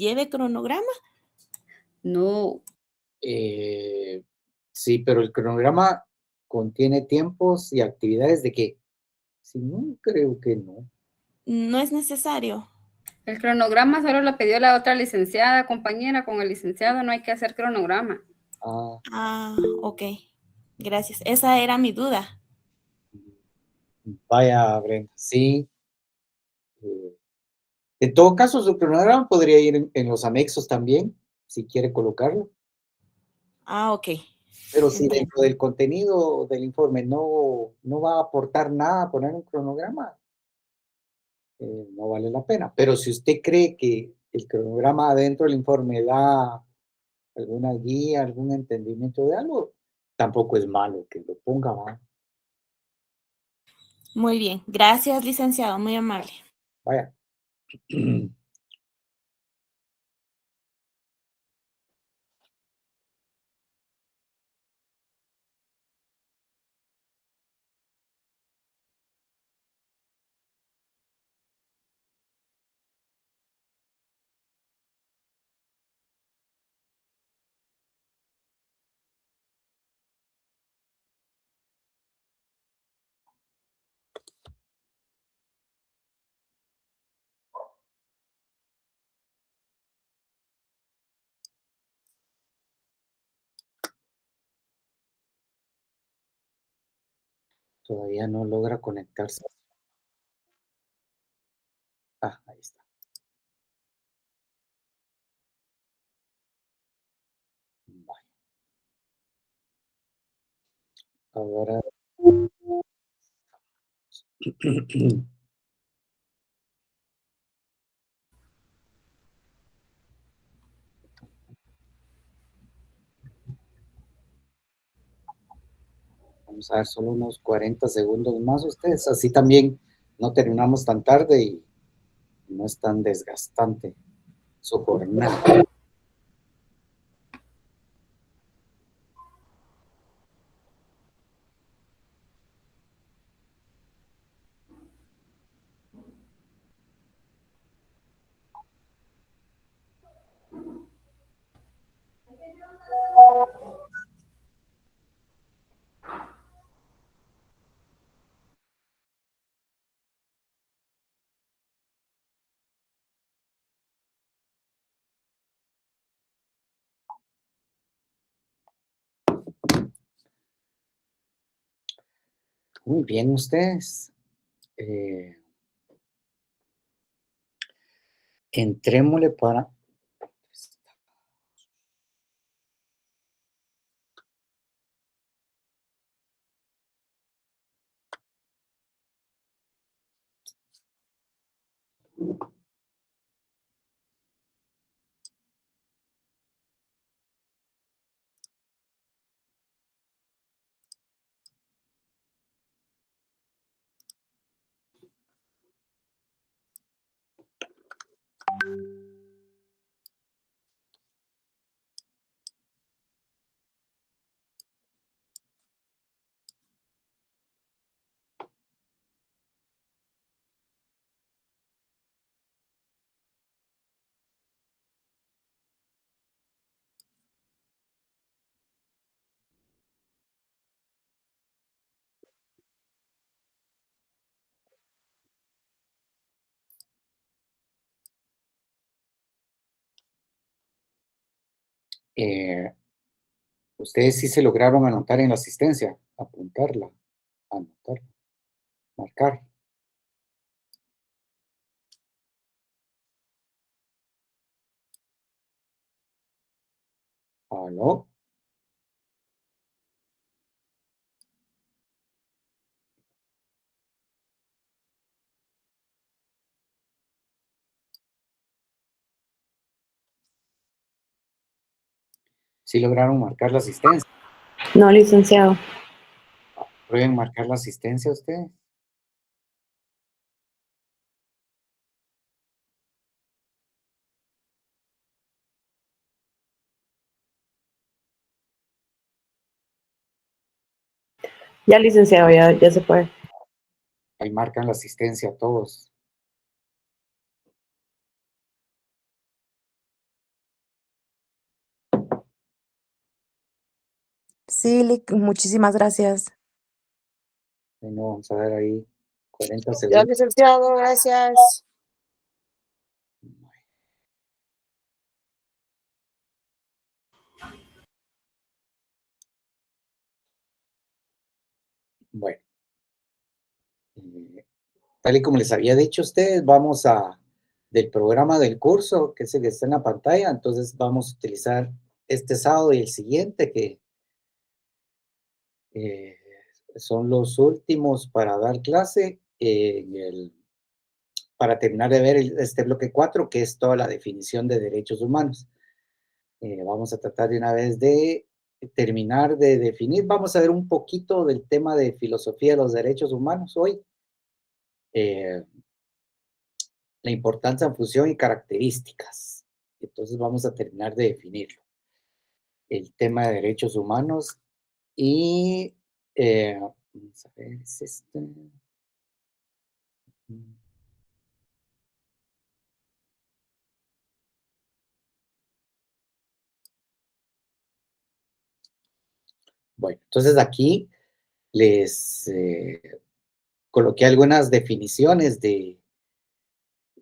lleve cronograma? No. Sí, pero el cronograma contiene tiempos y actividades de qué. Sí, no, creo que no. No es necesario. El cronograma solo lo pidió la otra licenciada, compañera. Con el licenciado no hay que hacer cronograma. Ok. Gracias. Esa era mi duda. Vaya, Brenda, sí. En todo caso, su cronograma podría ir en los anexos también, si quiere colocarlo. Ok. Pero si Entiendo. dentro del contenido del informe no va a aportar nada poner un cronograma, no vale la pena. Pero si usted cree que el cronograma dentro del informe da alguna guía, algún entendimiento de algo, tampoco es malo que lo ponga, ¿va? Muy bien. Gracias, licenciado. Muy amable. Vaya. Todavía no logra conectarse. Ahí está. Vaya. Ahora. Vamos a ver solo unos 40 segundos más ustedes. Así también no terminamos tan tarde y no es tan desgastante su jornada. Muy bien, ustedes. Entrémosle para. Ustedes sí se lograron anotar en la asistencia, apuntarla, anotarla, marcar. ¿Aló? ¿Sí lograron marcar la asistencia? No, licenciado. ¿Prueben marcar la asistencia ustedes? Ya, licenciado, ya se puede. Ahí marcan la asistencia todos. Sí, muchísimas gracias. Bueno, vamos a ver ahí 40 Ya, segundos. licenciado, gracias. Bueno, tal y como les había dicho a ustedes, vamos del programa del curso, que es el que está en la pantalla, entonces vamos a utilizar este sábado y el siguiente, que son los últimos para dar clase, para terminar de ver este bloque 4, que es toda la definición de derechos humanos. Vamos a tratar de una vez de terminar de definir. Vamos a ver un poquito del tema de filosofía de los derechos humanos hoy. La importancia, función y características. Entonces vamos a terminar de definirlo. El tema de derechos humanos y vamos a ver, es este. Bueno, entonces aquí les coloqué algunas definiciones de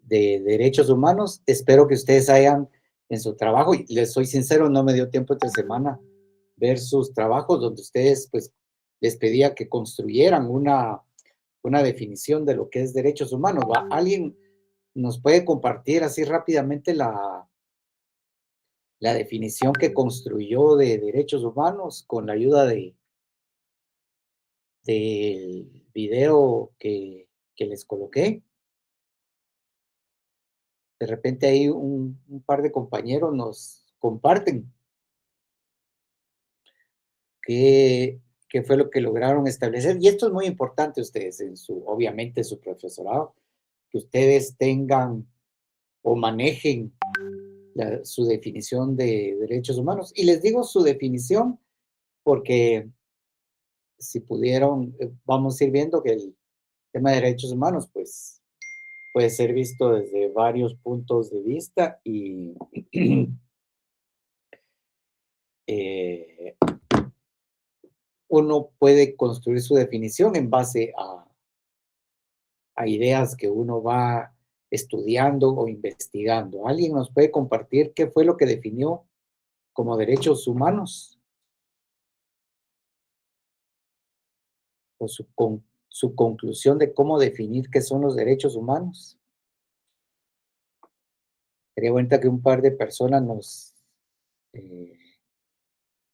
derechos humanos. Espero que ustedes hayan en su trabajo, y les soy sincero, no me dio tiempo entre semana ver sus trabajos donde ustedes, pues, les pedía que construyeran una definición de lo que es derechos humanos. ¿Va? ¿Alguien nos puede compartir así rápidamente la definición que construyó de derechos humanos con la ayuda del video que les coloqué? De repente ahí un par de compañeros nos comparten qué fue lo que lograron establecer. Y esto es muy importante ustedes, obviamente, su profesorado, que ustedes tengan o manejen su definición de derechos humanos. Y les digo su definición porque si pudieron, vamos a ir viendo que el tema de derechos humanos, pues, puede ser visto desde varios puntos de vista y uno puede construir su definición en base a ideas que uno va estudiando o investigando. ¿Alguien nos puede compartir qué fue lo que definió como derechos humanos? O su conclusión de cómo definir qué son los derechos humanos. Sería cuenta que un par de personas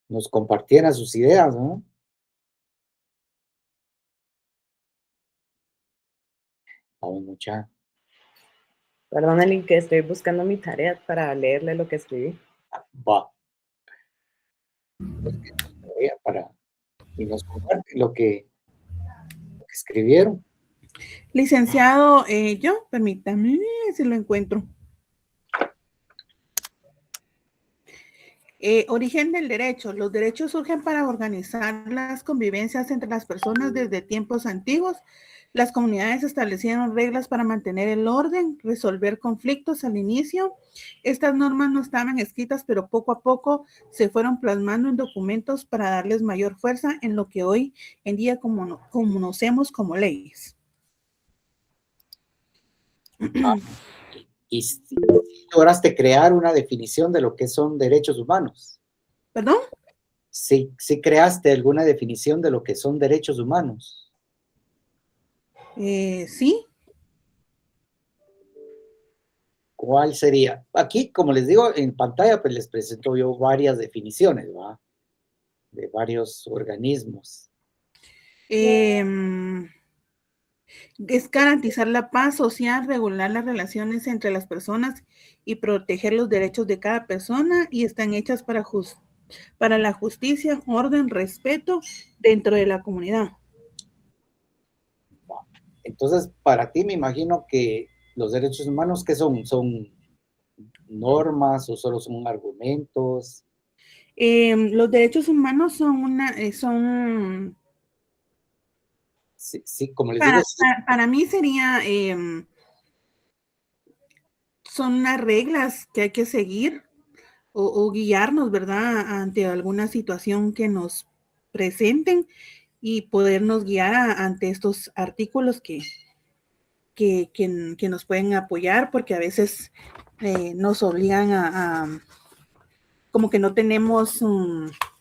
nos compartieran sus ideas, ¿no? Vamos, mucha. Perdón, Eli, que estoy buscando mi tarea para leerle lo que escribí. Va. Y nos comparten lo que escribieron. Licenciado, permítame si lo encuentro. Origen del derecho. Los derechos surgen para organizar las convivencias entre las personas desde tiempos antiguos. Las comunidades establecieron reglas para mantener el orden, resolver conflictos al inicio. Estas normas no estaban escritas, pero poco a poco se fueron plasmando en documentos para darles mayor fuerza en lo que hoy en día conocemos como leyes. Y lograste crear una definición de lo que son derechos humanos. ¿Perdón? Sí creaste alguna definición de lo que son derechos humanos. Sí. ¿Cuál sería? Aquí, como les digo, en pantalla pues les presento yo varias definiciones, ¿va? De varios organismos. Es garantizar la paz social, regular las relaciones entre las personas y proteger los derechos de cada persona, y están hechas para la justicia, orden, respeto dentro de la comunidad. Entonces, para ti me imagino que los derechos humanos, ¿qué son? ¿Son normas o solo son argumentos? Los derechos humanos son Sí, como les digo. Para mí sería, son unas reglas que hay que seguir o guiarnos, ¿verdad? Ante alguna situación que nos presenten y podernos guiar ante estos artículos que nos pueden apoyar, porque a veces nos obligan como que no tenemos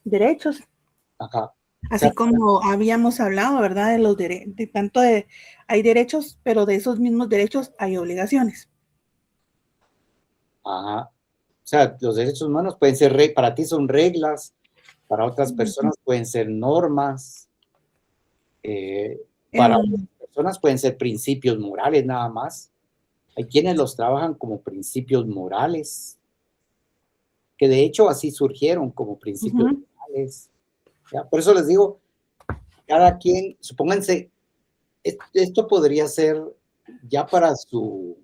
derechos. Ajá. Así como habíamos hablado, ¿verdad? De los derechos, hay derechos, pero de esos mismos derechos hay obligaciones. Ajá. O sea, los derechos humanos pueden ser, para ti son reglas, para otras personas pueden ser normas, para otras personas pueden ser principios morales nada más. Hay quienes los trabajan como principios morales, que de hecho así surgieron como principios morales. ¿Ya? Por eso les digo, cada quien, supónganse, esto podría ser ya para su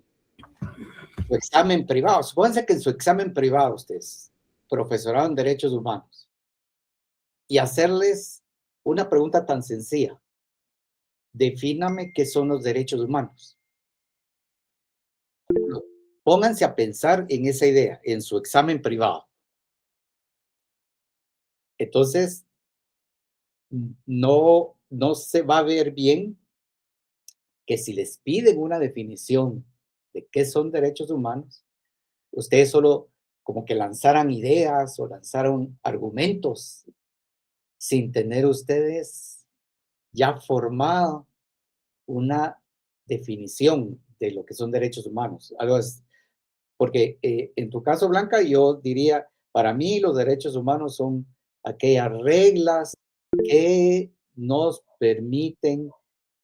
examen privado. Supónganse que en su examen privado ustedes, profesorado en Derechos Humanos, y hacerles una pregunta tan sencilla. Defíname qué son los derechos humanos. Pónganse a pensar en esa idea, en su examen privado. Entonces, no se va a ver bien que si les piden una definición de qué son derechos humanos, ustedes solo como que lanzaran ideas o lanzaron argumentos sin tener ustedes ya formado una definición de lo que son derechos humanos. Algo es, porque en tu caso, Blanca, yo diría, para mí los derechos humanos son aquellas reglas que nos permiten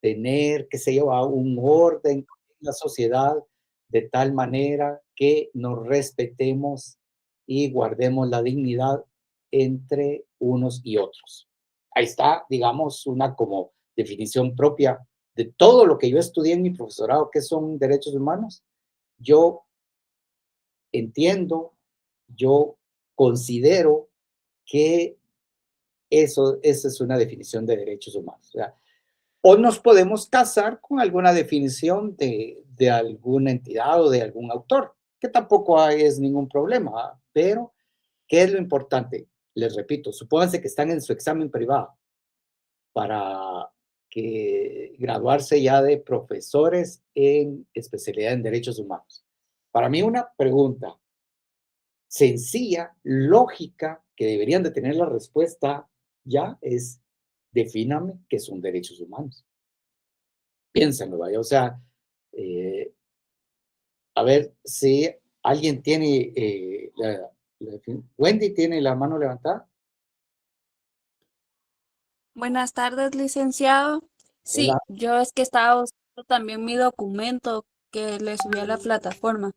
tener, qué sé yo, un orden en la sociedad de tal manera que nos respetemos y guardemos la dignidad entre unos y otros. Ahí está, digamos, una como definición propia de todo lo que yo estudié en mi profesorado, que son derechos humanos. Yo entiendo, yo considero que esa es una definición de derechos humanos. O sea, o nos podemos casar con alguna definición de alguna entidad o de algún autor, que tampoco es ningún problema, pero ¿qué es lo importante? Les repito, supónganse que están en su examen privado para graduarse ya de profesores en especialidad en derechos humanos. Para mí una pregunta sencilla, lógica, que deberían de tener la respuesta ya es, defíname qué son derechos humanos. Piénsenlo, vaya, o sea, a ver si alguien tiene, Wendy tiene la mano levantada. Buenas tardes, licenciado. Sí, Hola. yo es que estaba usando también mi documento que le subí a la plataforma.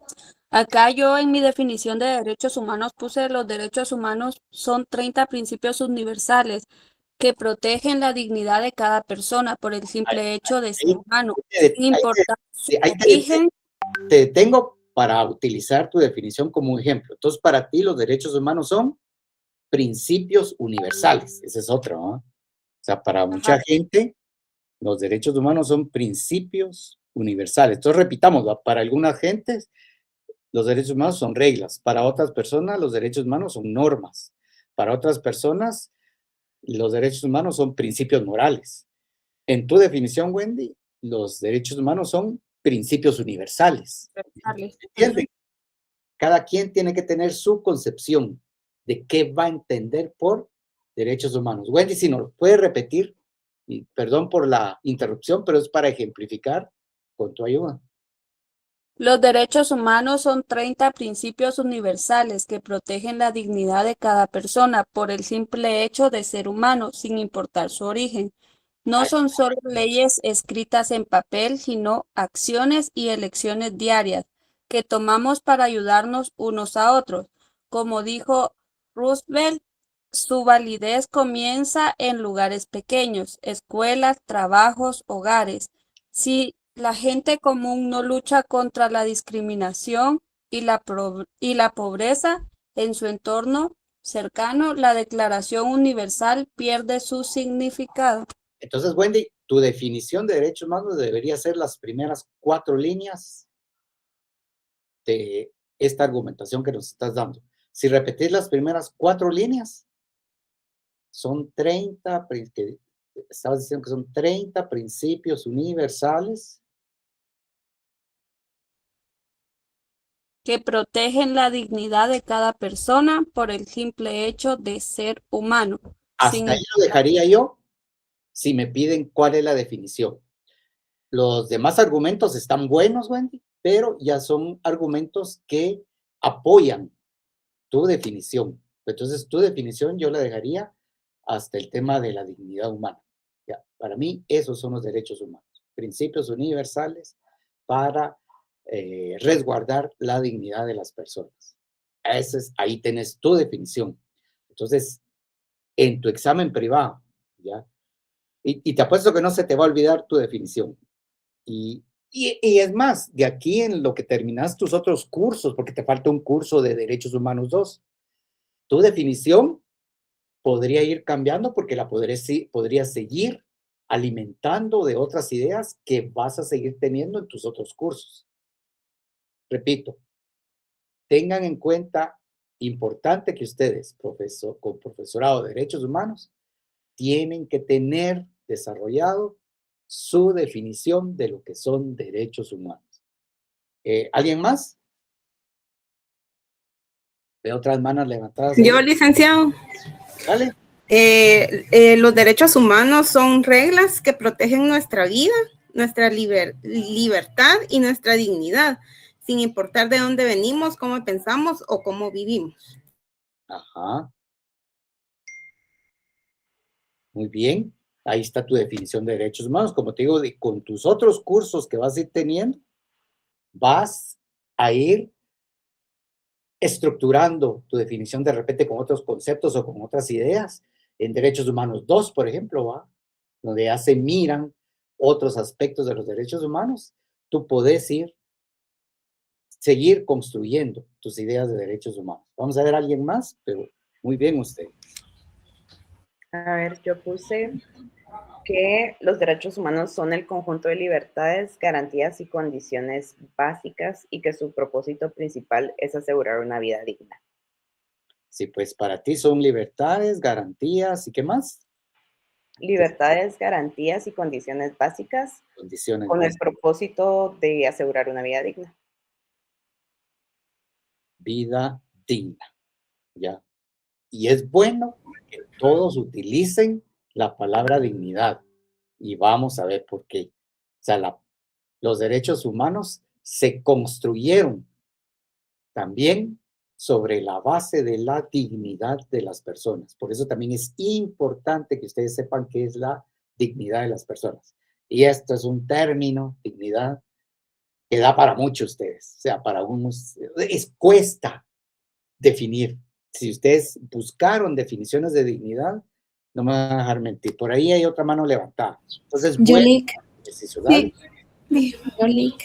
Acá yo en mi definición de derechos humanos puse los derechos humanos son 30 principios universales que protegen la dignidad de cada persona por el simple hecho de ser humano, sin importar su origen. Te detengo para utilizar tu definición como ejemplo. Entonces, para ti los derechos humanos son principios universales. Ese es otro, ¿no? O sea, para mucha gente, los derechos humanos son principios universales. Entonces, repitamos, para algunas gentes, los derechos humanos son reglas. Para otras personas, los derechos humanos son normas. Para otras personas, los derechos humanos son principios morales. En tu definición, Wendy, los derechos humanos son principios universales. ¿Entienden? Cada quien tiene que tener su concepción de qué va a entender por derechos humanos. Wendy, si nos puede repetir, y perdón por la interrupción, pero es para ejemplificar con tu ayuda. Los derechos humanos son 30 principios universales que protegen la dignidad de cada persona por el simple hecho de ser humano, sin importar su origen. No son solo leyes escritas en papel, sino acciones y elecciones diarias que tomamos para ayudarnos unos a otros. Como dijo Roosevelt, su validez comienza en lugares pequeños, escuelas, trabajos, hogares. Si la gente común no lucha contra la discriminación y la pobreza en su entorno cercano, la Declaración Universal pierde su significado. Entonces, Wendy, tu definición de derechos humanos debería ser las primeras 4 líneas de esta argumentación que nos estás dando. Si repetís las primeras 4 líneas, son 30, estabas diciendo que son 30 principios universales que protegen la dignidad de cada persona por el simple hecho de ser humano. Hasta ahí lo dejaría yo si me piden cuál es la definición. Los demás argumentos están buenos, Wendy, pero ya son argumentos que apoyan tu definición. Entonces, tu definición yo la dejaría hasta el tema de la dignidad humana. Ya, para mí, esos son los derechos humanos, principios universales para resguardar la dignidad de las personas. Ahí tenés tu definición. Entonces, en tu examen privado, ¿ya? Y te apuesto que no se te va a olvidar tu definición. Y es más, de aquí en lo que terminas tus otros cursos, porque te falta un curso de Derechos Humanos 2, tu definición podría ir cambiando porque la podrías seguir alimentando de otras ideas que vas a seguir teniendo en tus otros cursos. Repito, tengan en cuenta, importante que ustedes, con profesorado de Derechos Humanos, tienen que tener desarrollado su definición de lo que son derechos humanos. ¿Alguien más? Veo otras manos levantadas. Yo, licenciado. Dale. Los derechos humanos son reglas que protegen nuestra vida, nuestra libertad y nuestra dignidad, sin importar de dónde venimos, cómo pensamos o cómo vivimos. Ajá. Muy bien. Ahí está tu definición de derechos humanos. Como te digo, con tus otros cursos que vas a ir teniendo, vas a ir estructurando tu definición de repente con otros conceptos o con otras ideas. En Derechos Humanos 2, por ejemplo, ¿va? Donde ya se miran otros aspectos de los derechos humanos, tú podés seguir construyendo tus ideas de derechos humanos. Vamos a ver a alguien más, pero muy bien usted. A ver, yo puse que los derechos humanos son el conjunto de libertades, garantías y condiciones básicas y que su propósito principal es asegurar una vida digna. Sí, pues para ti son libertades, garantías y ¿qué más? Libertades, garantías y condiciones básicas Condiciones con básicas. el propósito de asegurar una vida digna. Vida digna, ¿ya? Y es bueno que todos utilicen la palabra dignidad. Y vamos a ver por qué. O sea, los derechos humanos se construyeron también sobre la base de la dignidad de las personas. Por eso también es importante que ustedes sepan qué es la dignidad de las personas. Y esto es un término, dignidad, que da para muchos ustedes. O sea, para unos, cuesta definir. Si ustedes buscaron definiciones de dignidad, no me van a dejar mentir. Por ahí hay otra mano levantada. Entonces, Yolik. Bueno, Yolik.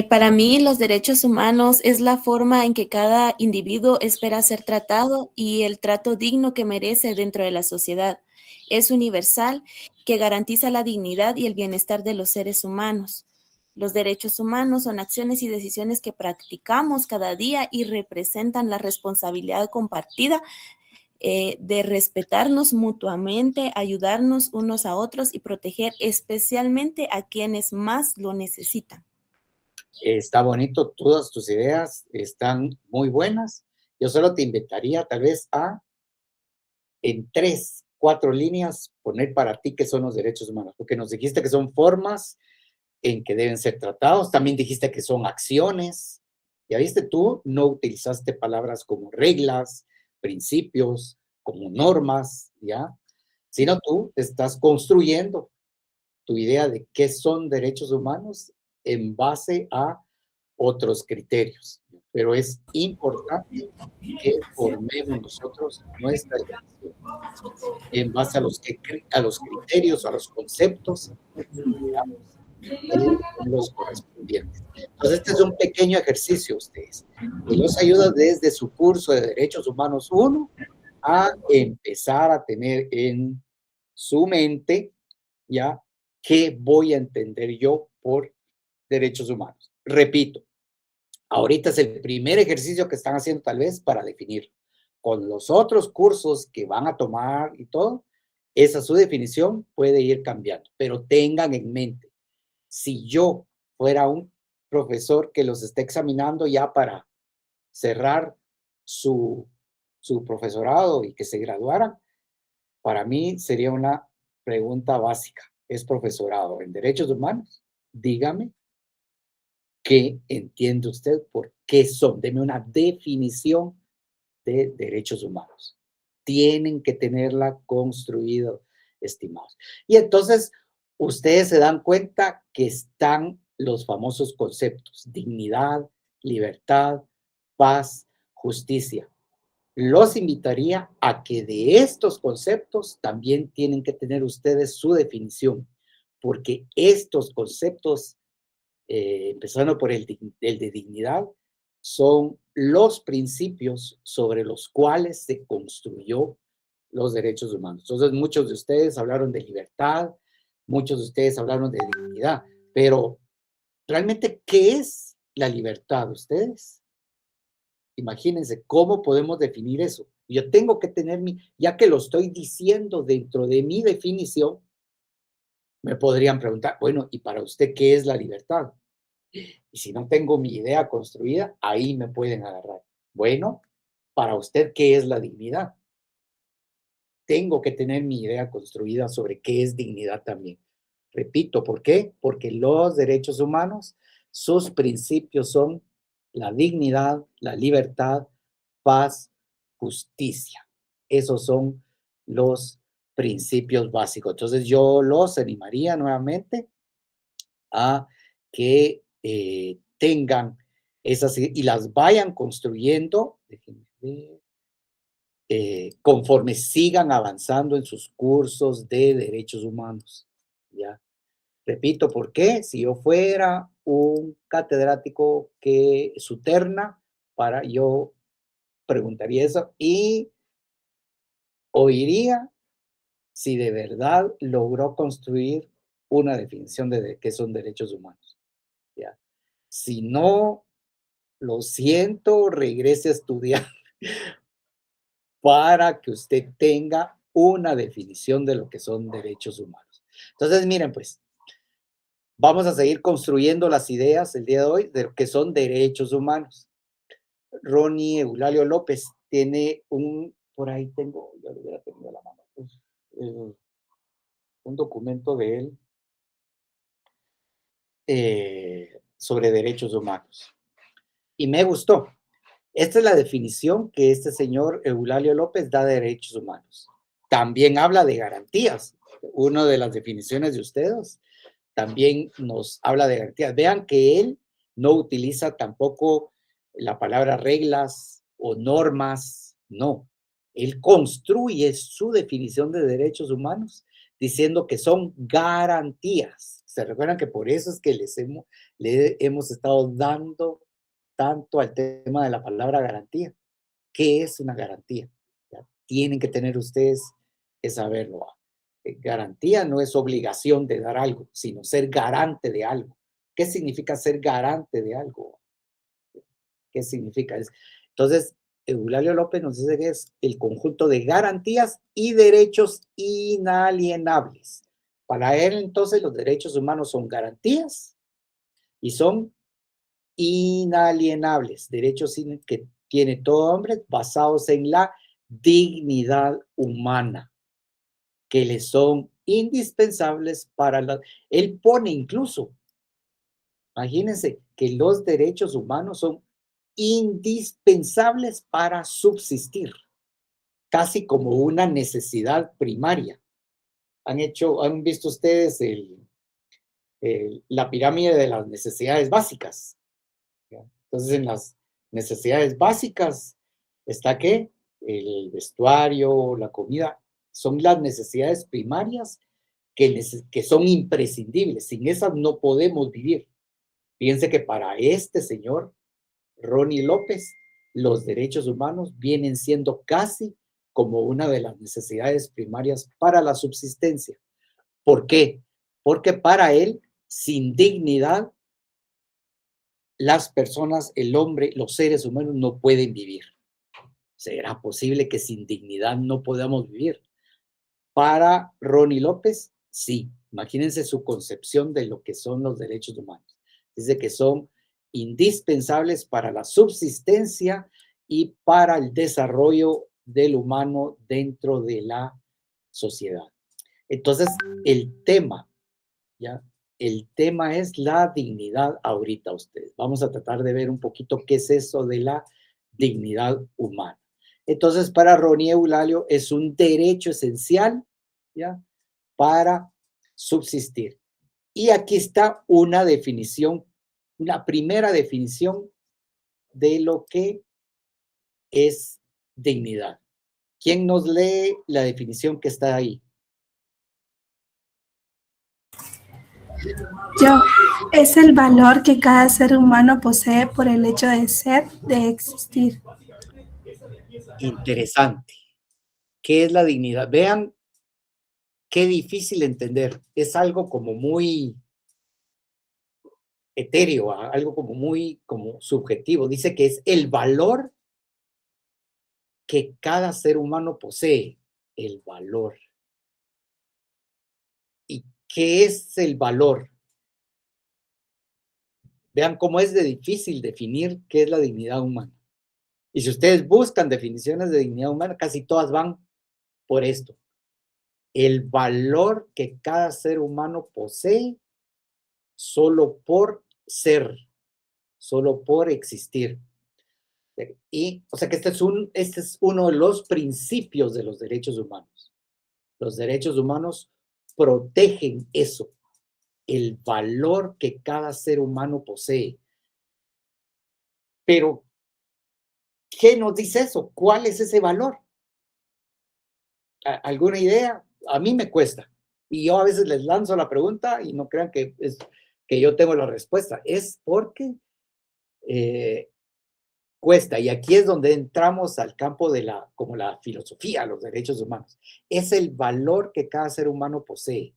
Para mí, los derechos humanos es la forma en que cada individuo espera ser tratado y el trato digno que merece dentro de la sociedad. Es universal, que garantiza la dignidad y el bienestar de los seres humanos. Los derechos humanos son acciones y decisiones que practicamos cada día y representan la responsabilidad compartida de respetarnos mutuamente, ayudarnos unos a otros y proteger especialmente a quienes más lo necesitan. Está bonito, todas tus ideas están muy buenas. Yo solo te invitaría tal vez en 3, 4 líneas, poner para ti qué son los derechos humanos, porque nos dijiste que son formas en que deben ser tratados, también dijiste que son acciones. Ya viste, tú no utilizaste palabras como reglas, principios, como normas, ¿ya? Sino tú estás construyendo tu idea de qué son derechos humanos en base a otros criterios. Pero es importante que formemos nosotros nuestra definición en base a los criterios, a los conceptos, digamos, los correspondientes. Entonces, este es un pequeño ejercicio ustedes, que los ayuda desde su curso de Derechos Humanos 1 a empezar a tener en su mente, ya, qué voy a entender yo por derechos humanos. Repito, ahorita es el primer ejercicio que están haciendo tal vez para definir, con los otros cursos que van a tomar y todo, esa su definición puede ir cambiando. Pero tengan en mente, si yo fuera un profesor que los esté examinando ya para cerrar su profesorado y que se graduaran, para mí sería una pregunta básica. ¿Es profesorado en derechos humanos? Dígame qué entiende usted por qué son. Deme una definición de derechos humanos. Tienen que tenerla construido, estimados. Y entonces ustedes se dan cuenta que están los famosos conceptos: dignidad, libertad, paz, justicia. Los invitaría a que de estos conceptos también tienen que tener ustedes su definición, porque estos conceptos, empezando por el de dignidad, son los principios sobre los cuales se construyó los derechos humanos. Entonces, muchos de ustedes hablaron de libertad, muchos de ustedes hablaron de dignidad, pero realmente, ¿qué es la libertad? Ustedes imagínense cómo podemos definir eso. Yo tengo que tener ya que lo estoy diciendo dentro de mi definición, me podrían preguntar, bueno, ¿y para usted qué es la libertad? Y si no tengo mi idea construida, ahí me pueden agarrar. Bueno, para usted, ¿qué es la dignidad? Tengo que tener mi idea construida sobre qué es dignidad también. Repito, ¿por qué? Porque los derechos humanos, sus principios son la dignidad, la libertad, paz, justicia. Esos son los principios básicos. Entonces yo los animaría nuevamente a que tengan esas y las vayan construyendo, déjenme ver, conforme sigan avanzando en sus cursos de derechos humanos. ¿Ya? Repito, ¿por qué? Si yo fuera un catedrático que su terna, yo preguntaría eso y oiría si de verdad logró construir una definición de qué son derechos humanos. ¿Ya? Si no, lo siento, regrese a estudiar para que usted tenga una definición de lo que son derechos humanos. Entonces, miren, pues, vamos a seguir construyendo las ideas el día de hoy de lo que son derechos humanos. Ronnie Eulalio López tiene por ahí tengo, ya lo hubiera tenido a la mano, un documento de él sobre derechos humanos. Y me gustó. Esta es la definición que este señor Eulalio López da de derechos humanos. También habla de garantías. Una de las definiciones de ustedes también nos habla de garantías. Vean que él no utiliza tampoco la palabra reglas o normas, no. Él construye su definición de derechos humanos diciendo que son garantías. ¿Se recuerdan que por eso es que le hemos estado dando tanto al tema de la palabra garantía? ¿Qué es una garantía? ¿Ya? Tienen que tener ustedes que saberlo. Garantía no es obligación de dar algo, sino ser garante de algo. ¿Qué significa ser garante de algo? ¿Qué significa? Entonces, Eulalio López nos dice que es el conjunto de garantías y derechos inalienables. Para él, entonces, los derechos humanos son garantías y son inalienables, derechos que tiene todo hombre basados en la dignidad humana, que le son indispensables para Él pone incluso, imagínense que los derechos humanos son indispensables para subsistir, casi como una necesidad primaria. Han visto ustedes la pirámide de las necesidades básicas. Entonces, en las necesidades básicas está ¿qué? El vestuario, la comida, son las necesidades primarias que son imprescindibles. Sin esas no podemos vivir. Fíjense que para este señor, Ronnie López, los derechos humanos vienen siendo casi como una de las necesidades primarias para la subsistencia. ¿Por qué? Porque para él, sin dignidad, las personas, el hombre, los seres humanos no pueden vivir. ¿Será posible que sin dignidad no podamos vivir? Para Ronnie López, sí. Imagínense su concepción de lo que son los derechos humanos. Dice que son indispensables para la subsistencia y para el desarrollo del humano dentro de la sociedad. Entonces, el tema, ¿ya? El tema es la dignidad ahorita ustedes. Vamos a tratar de ver un poquito qué es eso de la dignidad humana. Entonces, para Ronnie Eulalio es un derecho esencial, ¿ya? Para subsistir. Y aquí está una definición, una primera definición de lo que es dignidad. ¿Quién nos lee la definición que está ahí? Yo, es el valor que cada ser humano posee por el hecho de ser, de existir. Interesante. ¿Qué es la dignidad? Vean qué difícil entender. Es algo como muy etéreo, algo como muy subjetivo. Dice que es el valor que cada ser humano posee. El valor. ¿Y qué es el valor? Vean cómo es de difícil definir qué es la dignidad humana. Y si ustedes buscan definiciones de dignidad humana, casi todas van por esto. El valor que cada ser humano posee solo por ser, solo por existir. Y, o sea que este es uno de los principios de los derechos humanos. Los derechos humanos protegen eso, el valor que cada ser humano posee. Pero, ¿qué nos dice eso? ¿Cuál es ese valor? ¿Alguna idea? A mí me cuesta. Y yo a veces les lanzo la pregunta y no crean que yo tengo la respuesta. Es porque cuesta. Y aquí es donde entramos al campo de como la filosofía, los derechos humanos. Es el valor que cada ser humano posee.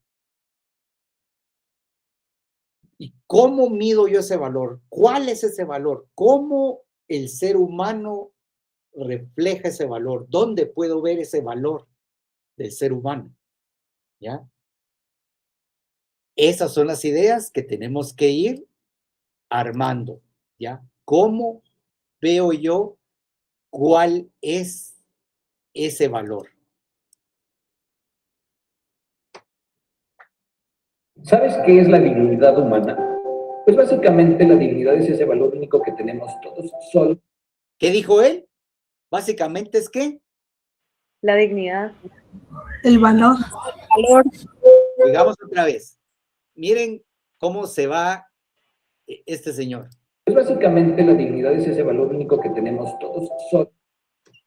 ¿Y cómo mido yo ese valor? ¿Cuál es ese valor? ¿Cómo el ser humano refleja ese valor? ¿Dónde puedo ver ese valor del ser humano? ¿Ya? Esas son las ideas que tenemos que ir armando, ¿ya? ¿Cómo veo yo cuál es ese valor? ¿Sabes qué es la dignidad humana? Pues básicamente la dignidad es ese valor único que tenemos todos. Solo. ¿Qué dijo él? Básicamente es ¿qué? La dignidad. El valor. Digamos otra vez. Miren cómo se va este señor. Pues básicamente la dignidad es ese valor único que tenemos todos. Solo.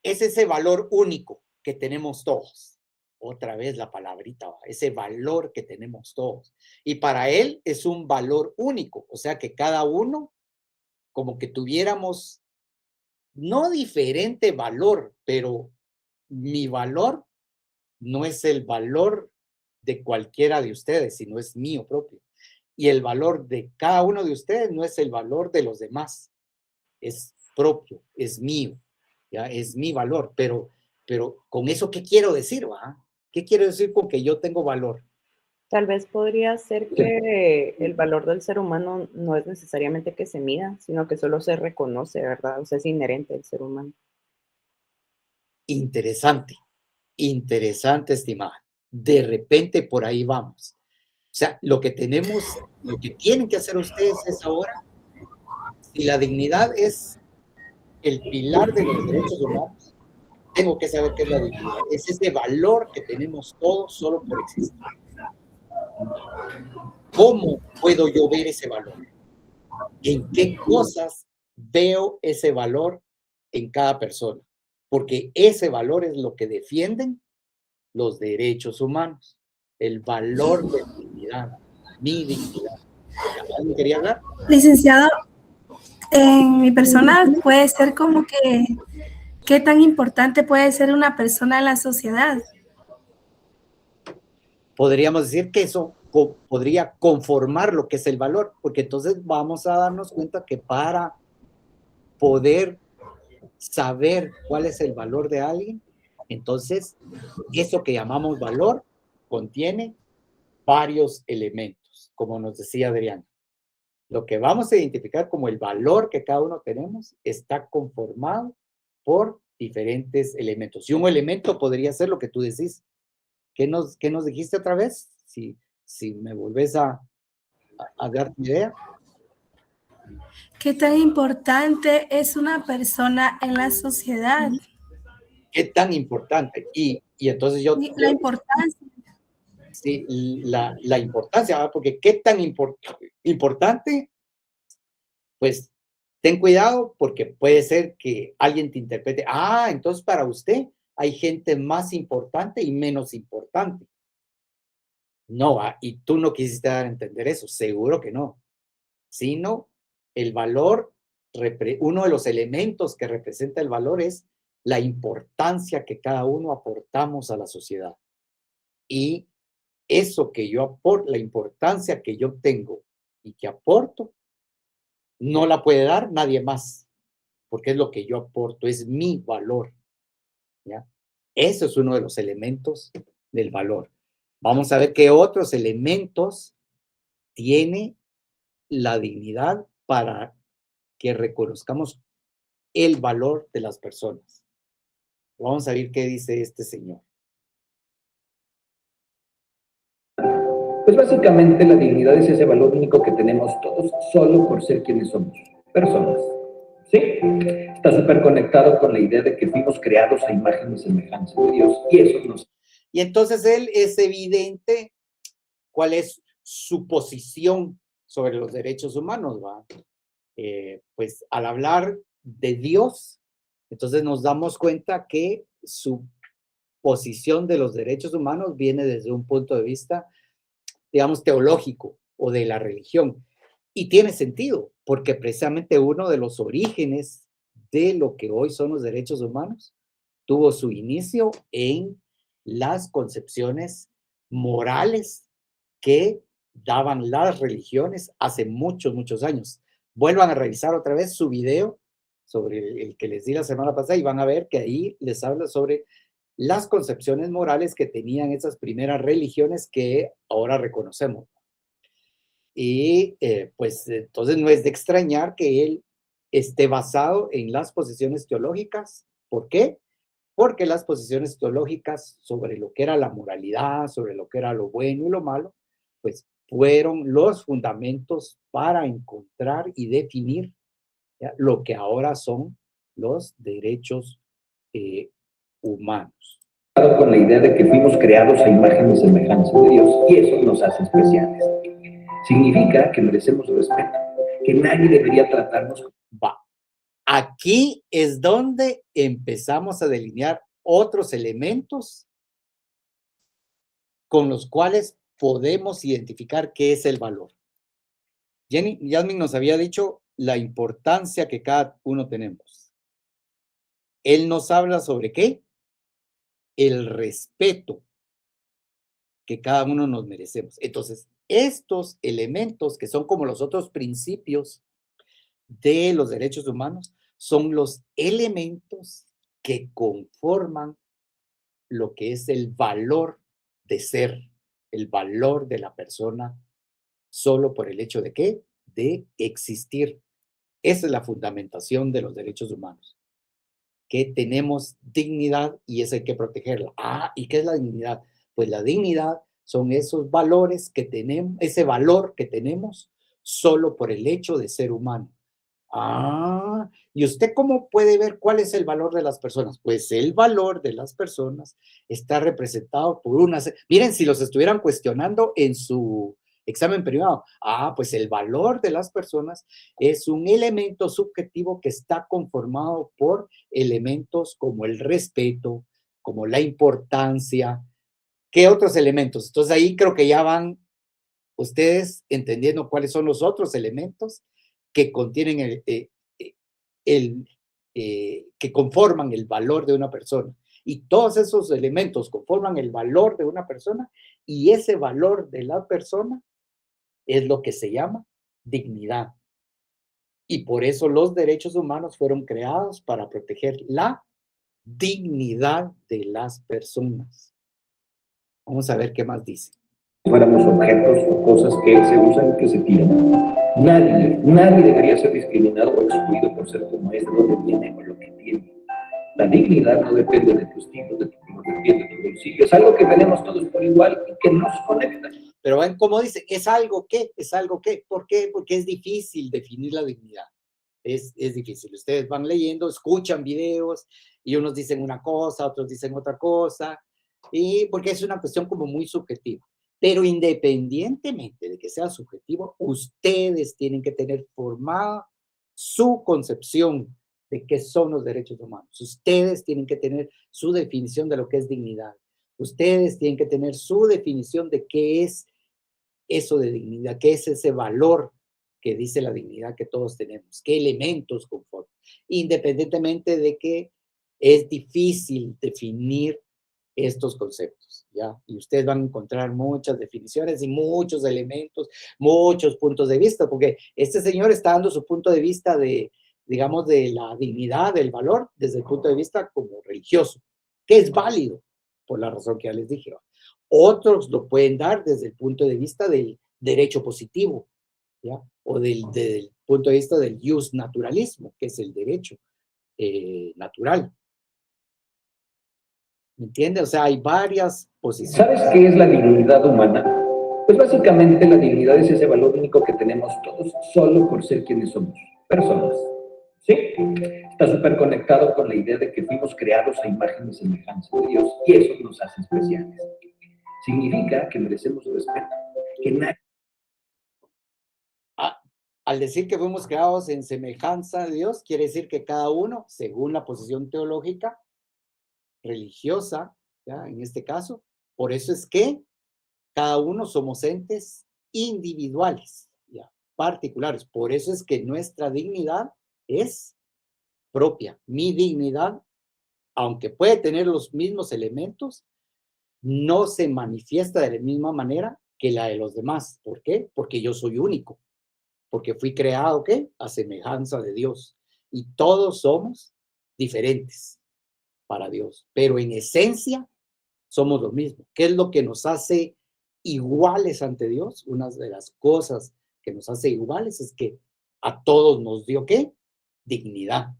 Es ese valor único que tenemos todos. Otra vez la palabrita, ese valor que tenemos todos. Y para él es un valor único, o sea que cada uno como que tuviéramos no diferente valor, pero mi valor no es el valor de cualquiera de ustedes, sino es mío propio. Y el valor de cada uno de ustedes no es el valor de los demás, es propio, es mío, ¿ya? Es mi valor, pero con eso, ¿qué quiero decir, va? ¿Qué quiero decir con que yo tengo valor? Tal vez podría ser que el valor del ser humano no es necesariamente que se mida, sino que solo se reconoce, ¿verdad? O sea, es inherente al ser humano. Interesante, interesante, estimada. De repente por ahí vamos. O sea, lo que tienen que hacer ustedes es ahora, si la dignidad es el pilar de los derechos humanos, tengo que saber qué es la dignidad. Es ese valor que tenemos todos solo por existir. ¿Cómo puedo yo ver ese valor? ¿En qué cosas veo ese valor en cada persona? Porque ese valor es lo que defienden los derechos humanos. El valor de la dignidad, mi dignidad. ¿Alguien quería hablar? Licenciado, en mi persona puede ser como que ¿qué tan importante puede ser una persona en la sociedad? Podríamos decir que eso podría conformar lo que es el valor, porque entonces vamos a darnos cuenta que para poder saber cuál es el valor de alguien, entonces eso que llamamos valor contiene varios elementos, como nos decía Adriana. Lo que vamos a identificar como el valor que cada uno tenemos está conformado por diferentes elementos. Y un elemento podría ser lo que tú decís. ¿Qué nos dijiste otra vez? Si me volvés a dar tu idea. ¿Qué tan importante es una persona en la sociedad? ¿Qué tan importante? Y entonces La importancia. Sí, la importancia, ¿verdad? Porque qué tan importante, pues ten cuidado porque puede ser que alguien te interprete, entonces para usted hay gente más importante y menos importante. No, y tú no quisiste dar a entender eso, seguro que no. Sino el valor, uno de los elementos que representa el valor es la importancia que cada uno aportamos a la sociedad. Y eso que yo aporto, la importancia que yo tengo y que aporto, no la puede dar nadie más, porque es lo que yo aporto, es mi valor, ¿ya? Eso es uno de los elementos del valor. Vamos a ver qué otros elementos tiene la dignidad para que reconozcamos el valor de las personas. Vamos a ver qué dice este señor. Pues básicamente la dignidad es ese valor único que tenemos todos solo por ser quienes somos, personas. ¿Sí? Está súper conectado con la idea de que fuimos creados a imagen y semejanza de Dios y eso nos... Y entonces él es evidente cuál es su posición sobre los derechos humanos, ¿va? Pues al hablar de Dios, entonces nos damos cuenta que su posición de los derechos humanos viene desde un punto de vista, digamos, teológico o de la religión. Y tiene sentido, porque precisamente uno de los orígenes de lo que hoy son los derechos humanos tuvo su inicio en las concepciones morales que daban las religiones hace muchos, muchos años. Vuelvan a revisar otra vez su video sobre el que les di la semana pasada y van a ver que ahí les habla sobre las concepciones morales que tenían esas primeras religiones que ahora reconocemos. Y pues entonces no es de extrañar que él esté basado en las posiciones teológicas. ¿Por qué? Porque las posiciones teológicas sobre lo que era la moralidad, sobre lo que era lo bueno y lo malo, pues fueron los fundamentos para encontrar y definir, ¿ya?, lo que ahora son los derechos humanos. Con la idea de que fuimos creados a imagen y semejanza de Dios y eso nos hace especiales. Significa que merecemos respeto, que nadie debería tratarnos. Va. Aquí es donde empezamos a delinear otros elementos con los cuales podemos identificar qué es el valor. Yasmin nos había dicho la importancia que cada uno tenemos. Él nos habla sobre ¿qué? El respeto que cada uno nos merecemos. Entonces, estos elementos que son como los otros principios de los derechos humanos son los elementos que conforman lo que es el valor de ser, el valor de la persona, solo por el hecho de ¿qué? De existir. Esa es la fundamentación de los derechos humanos, que tenemos dignidad y esa hay que protegerla. ¿Y qué es la dignidad? Pues la dignidad son esos valores que tenemos, ese valor que tenemos solo por el hecho de ser humano. ¿Y usted cómo puede ver cuál es el valor de las personas? Pues el valor de las personas está representado por miren, si los estuvieran cuestionando en su examen privado, pues el valor de las personas es un elemento subjetivo que está conformado por elementos como el respeto, como la importancia. ¿Qué otros elementos? Entonces ahí creo que ya van ustedes entendiendo cuáles son los otros elementos que contienen que conforman el valor de una persona. Y todos esos elementos conforman el valor de una persona y ese valor de la persona es lo que se llama dignidad. Y por eso los derechos humanos fueron creados para proteger la dignidad de las personas. Vamos a ver qué más dice. Fuéramos objetos o cosas que se usan y que se tiran. Nadie debería ser discriminado o excluido por ser como es, de donde viene o lo que tiene. La dignidad no depende de tu estilo, de tu color de piel, de tu bolsillo. Es algo que tenemos todos por igual y que nos conecta. Pero ven cómo dice, ¿es algo qué? ¿Es algo qué? ¿Por qué? Porque es difícil definir la dignidad. Es difícil. Ustedes van leyendo, escuchan videos y unos dicen una cosa, otros dicen otra cosa, y porque es una cuestión como muy subjetiva. Pero independientemente de que sea subjetivo, ustedes tienen que tener formada su concepción de qué son los derechos humanos. Ustedes tienen que tener su definición de lo que es dignidad. Ustedes tienen que tener su definición de qué es eso de dignidad, qué es ese valor que dice la dignidad que todos tenemos, qué elementos conforman, independientemente de que es difícil definir estos conceptos, ¿ya? Y ustedes van a encontrar muchas definiciones y muchos elementos, muchos puntos de vista, porque este señor está dando su punto de vista de, digamos, de la dignidad, del valor, desde el punto de vista como religioso, que es válido, por la razón que ya les dije. Otros lo pueden dar desde el punto de vista del derecho positivo, ¿ya? O del punto de vista del jus naturalismo, que es el derecho natural. ¿Me entiende? O sea, hay varias posiciones. ¿Sabes qué es la dignidad humana? Pues básicamente la dignidad es ese valor único que tenemos todos solo por ser quienes somos, personas. ¿Sí? Está súper conectado con la idea de que fuimos creados a imagen y semejanza de Dios y eso nos hace especiales. Significa que merecemos respeto, que nadie... Al decir que fuimos creados en semejanza de Dios, quiere decir que cada uno, según la posición teológica, religiosa, ¿ya? En este caso, por eso es que cada uno somos entes individuales, ¿ya? Particulares. Por eso es que nuestra dignidad es propia. Mi dignidad, aunque puede tener los mismos elementos, no se manifiesta de la misma manera que la de los demás. ¿Por qué? Porque yo soy único. Porque fui creado, ¿qué? A semejanza de Dios. Y todos somos diferentes para Dios. Pero en esencia somos lo mismo. ¿Qué es lo que nos hace iguales ante Dios? Una de las cosas que nos hace iguales es que a todos nos dio, ¿qué? Dignidad.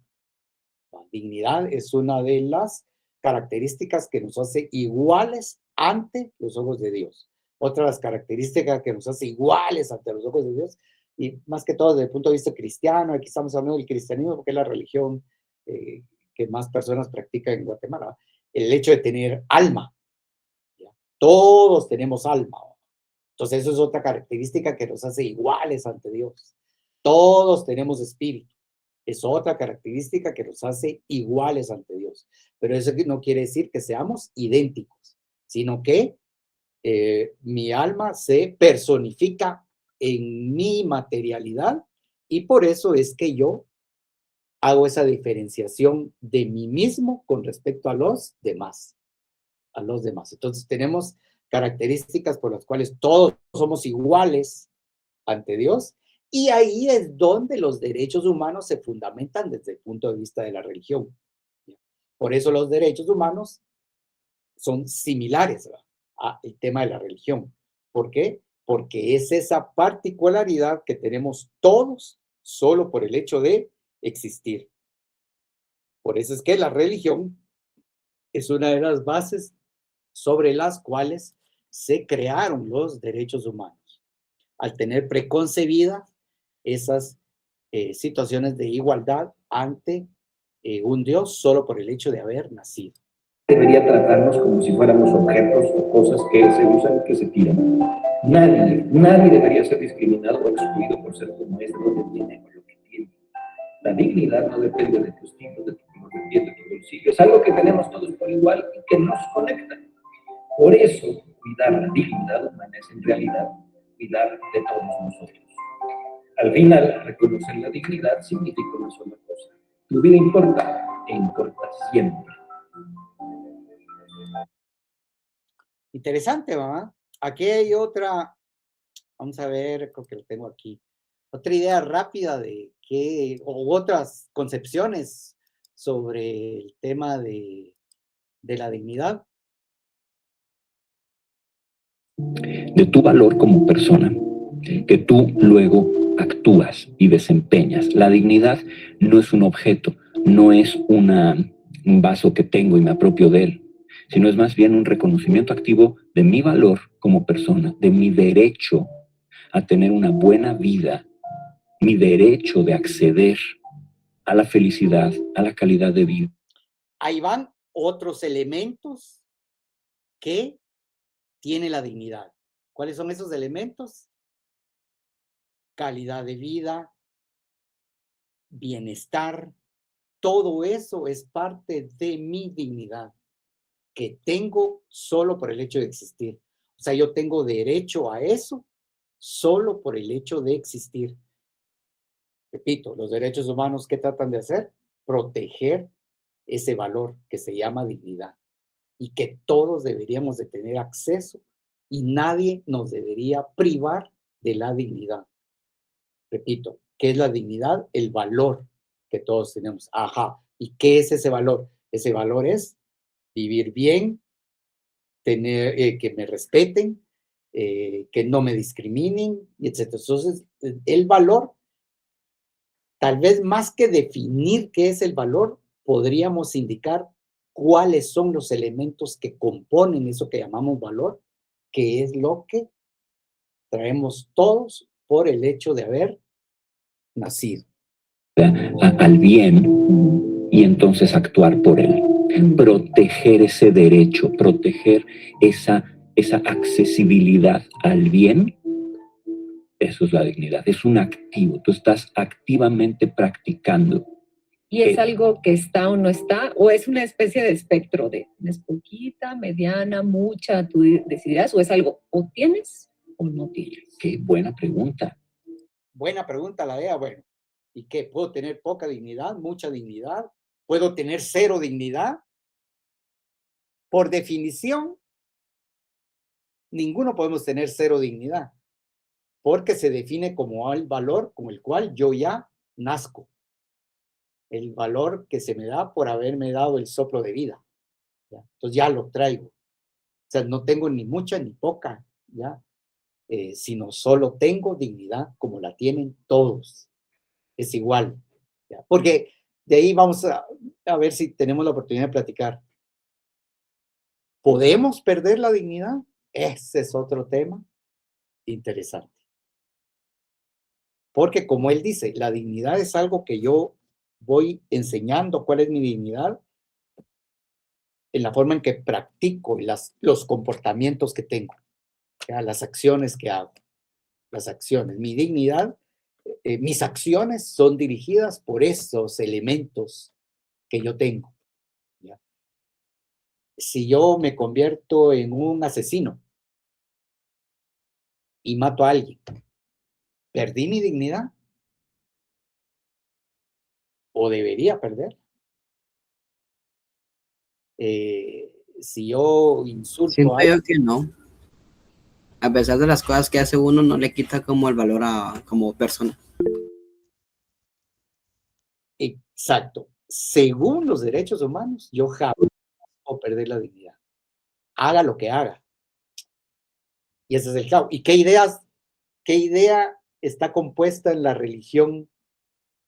La dignidad es una de las características que nos hace iguales ante los ojos de Dios. Otra de las características que nos hace iguales ante los ojos de Dios, y más que todo desde el punto de vista cristiano, aquí estamos hablando del cristianismo porque es la religión que más personas practican en Guatemala, el hecho de tener alma. ¿Ya? Todos tenemos alma. Entonces eso es otra característica que nos hace iguales ante Dios. Todos tenemos espíritu. Es otra característica que nos hace iguales ante Dios. Pero eso no quiere decir que seamos idénticos, sino que mi alma se personifica en mi materialidad y por eso es que yo hago esa diferenciación de mí mismo con respecto a los demás. Entonces tenemos características por las cuales todos somos iguales ante Dios y ahí es donde los derechos humanos se fundamentan desde el punto de vista de la religión. Por eso los derechos humanos son similares al tema de la religión. ¿Por qué? Porque es esa particularidad que tenemos todos solo por el hecho de existir. Por eso es que la religión es una de las bases sobre las cuales se crearon los derechos humanos, al tener preconcebidas esas situaciones de igualdad ante un Dios solo por el hecho de haber nacido. Debería tratarnos como si fuéramos objetos o cosas que se usan y que se tiran. Nadie debería ser discriminado o excluido por ser como es, de donde viene o lo que tiene. La dignidad no depende de tu estilo, de tu color de piel, de tu bolsillo. Es algo que tenemos todos por igual y que nos conecta. Por eso, cuidar la dignidad humana es en realidad cuidar de todos nosotros. Al final, reconocer la dignidad significa una sola cosa. Tu vida importa e importa siempre. Interesante, ¿verdad? Aquí hay otra, vamos a ver, creo que lo tengo aquí. Otra idea rápida de qué, o otras concepciones sobre el tema de la dignidad. De tu valor como persona, que tú luego actúas y desempeñas. La dignidad no es un objeto, no es un vaso que tengo y me apropio de él, sino es más bien un reconocimiento activo de mi valor como persona, de mi derecho a tener una buena vida, mi derecho de acceder a la felicidad, a la calidad de vida. Ahí van otros elementos que tiene la dignidad. ¿Cuáles son esos elementos? Calidad de vida, bienestar, todo eso es parte de mi dignidad que tengo solo por el hecho de existir. O sea, yo tengo derecho a eso solo por el hecho de existir. Repito, los derechos humanos, ¿qué tratan de hacer? Proteger ese valor que se llama dignidad y que todos deberíamos de tener acceso y nadie nos debería privar de la dignidad. Repito, ¿qué es la dignidad? El valor que todos tenemos. Ajá. ¿Y qué es ese valor? Ese valor es vivir bien, tener, que me respeten, que no me discriminen, etc. Entonces, el valor, tal vez más que definir qué es el valor, podríamos indicar cuáles son los elementos que componen eso que llamamos valor, que es lo que traemos todos por el hecho de haber nacido. Al bien y entonces actuar por él. Proteger ese derecho, proteger esa accesibilidad al bien, eso es la dignidad, es un activo, tú estás activamente practicando. ¿Y es algo que está o no está? ¿O es una especie de espectro de es poquita, mediana, mucha, tú decidirás? ¿O es algo o tienes o no tienes? Qué buena pregunta. Buena pregunta la DEA, bueno. ¿Y qué? ¿Puedo tener poca dignidad, mucha dignidad? ¿Puedo tener cero dignidad? Por definición, ninguno podemos tener cero dignidad, porque se define como el valor con el cual yo ya nazco. El valor que se me da por haberme dado el soplo de vida. ¿Ya? Entonces ya lo traigo. O sea, no tengo ni mucha ni poca, ¿ya? Sino solo tengo dignidad como la tienen todos. Es igual. ¿Ya? Porque de ahí vamos a ver si tenemos la oportunidad de platicar. ¿Podemos perder la dignidad? Ese es otro tema interesante. Porque como él dice, la dignidad es algo que yo voy enseñando cuál es mi dignidad en la forma en que practico los comportamientos que tengo, ¿ya? Las acciones que hago, las acciones. Mi dignidad, mis acciones son dirigidas por esos elementos que yo tengo, ¿ya? Si yo me convierto en un asesino y mato a alguien, ¿perdí mi dignidad? ¿O debería perder? Si yo insulto Siento a alguien, yo que no. A pesar de las cosas que hace uno, no le quita como el valor como persona. exacto. Según los derechos humanos, yo jamás puedo perder la dignidad. Haga lo que haga. Y ese es el caos. ¿Y qué idea está compuesta en la religión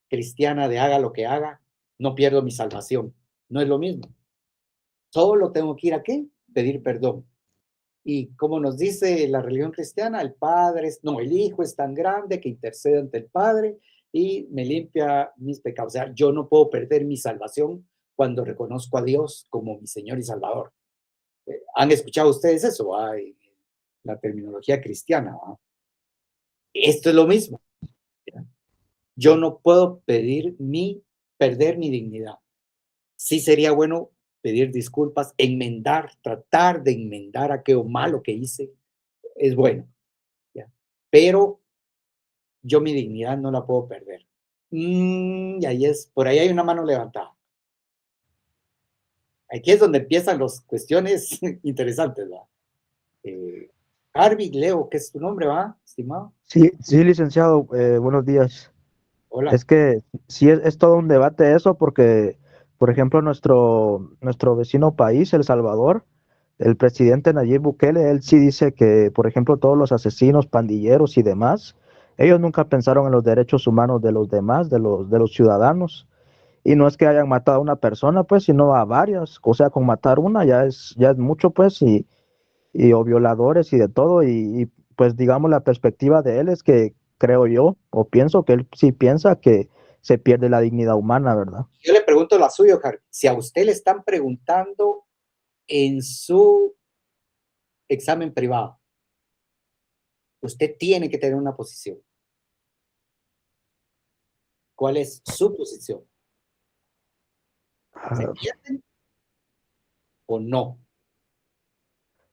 cristiana de haga lo que haga? No pierdo mi salvación. No es lo mismo. Solo tengo que ir a ¿qué? Pedir perdón. Y como nos dice la religión cristiana, el Hijo es tan grande que intercede ante el Padre y me limpia mis pecados. O sea, yo no puedo perder mi salvación cuando reconozco a Dios como mi Señor y Salvador. ¿Han escuchado ustedes eso? Ay, la terminología cristiana, ¿no? Esto es lo mismo. ¿Ya? Yo no puedo perder mi dignidad. Sí sería bueno pedir disculpas, enmendar, tratar de enmendar aquello malo que hice, es bueno, ¿ya? Pero yo mi dignidad no la puedo perder. Y ahí por ahí hay una mano levantada. Aquí es donde empiezan las cuestiones interesantes, ¿verdad? Harvey Leo, ¿qué es tu nombre, va, estimado? Sí, sí, licenciado, buenos días. Hola. Es que sí es todo un debate eso porque, por ejemplo, nuestro vecino país, El Salvador, el presidente Nayib Bukele, él sí dice que, por ejemplo, todos los asesinos, pandilleros y demás, ellos nunca pensaron en los derechos humanos de los demás, de los ciudadanos. Y no es que hayan matado a una persona, pues, sino a varias. O sea, con matar una ya es mucho, pues, o violadores y de todo. Y, pues, digamos, la perspectiva de él es que creo yo, o pienso que él sí piensa que se pierde la dignidad humana, ¿verdad? Yo le pregunto la suya, Harvey. Si a usted le están preguntando en su examen privado, usted tiene que tener una posición. ¿Cuál es su posición? ¿Se pierden o no?